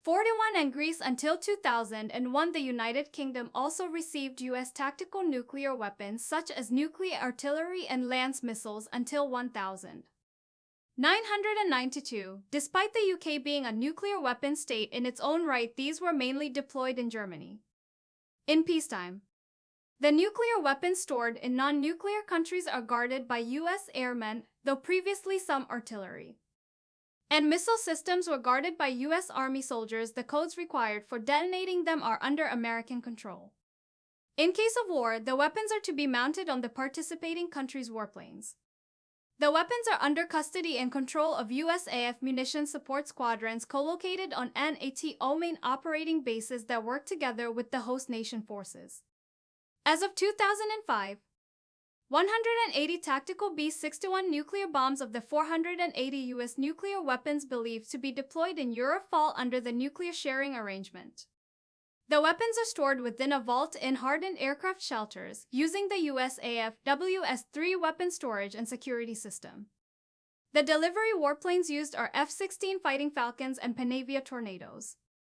41 and Greece until 2001. The United Kingdom also received U.S. tactical nuclear weapons such as nuclear artillery and Lance missiles until 1992. Despite the UK being a nuclear weapon state in its own right, these were mainly deployed in Germany. In peacetime, the nuclear weapons stored in non-nuclear countries are guarded by U.S. airmen, though previously some artillery and missile systems were guarded by U.S. Army soldiers. The codes required for detonating them are under American control. In case of war, the weapons are to be mounted on the participating country's warplanes. The weapons are under custody and control of USAF munition support squadrons co-located on NATO main operating bases that work together with the host nation forces. As of 2005, 180 tactical B-61 nuclear bombs of the 480 U.S. nuclear weapons believed to be deployed in Europe fall under the nuclear sharing arrangement. The weapons are stored within a vault in hardened aircraft shelters using the USAF WS-3 weapon storage and security system. The delivery warplanes used are F-16 Fighting Falcons and Panavia Tornadoes.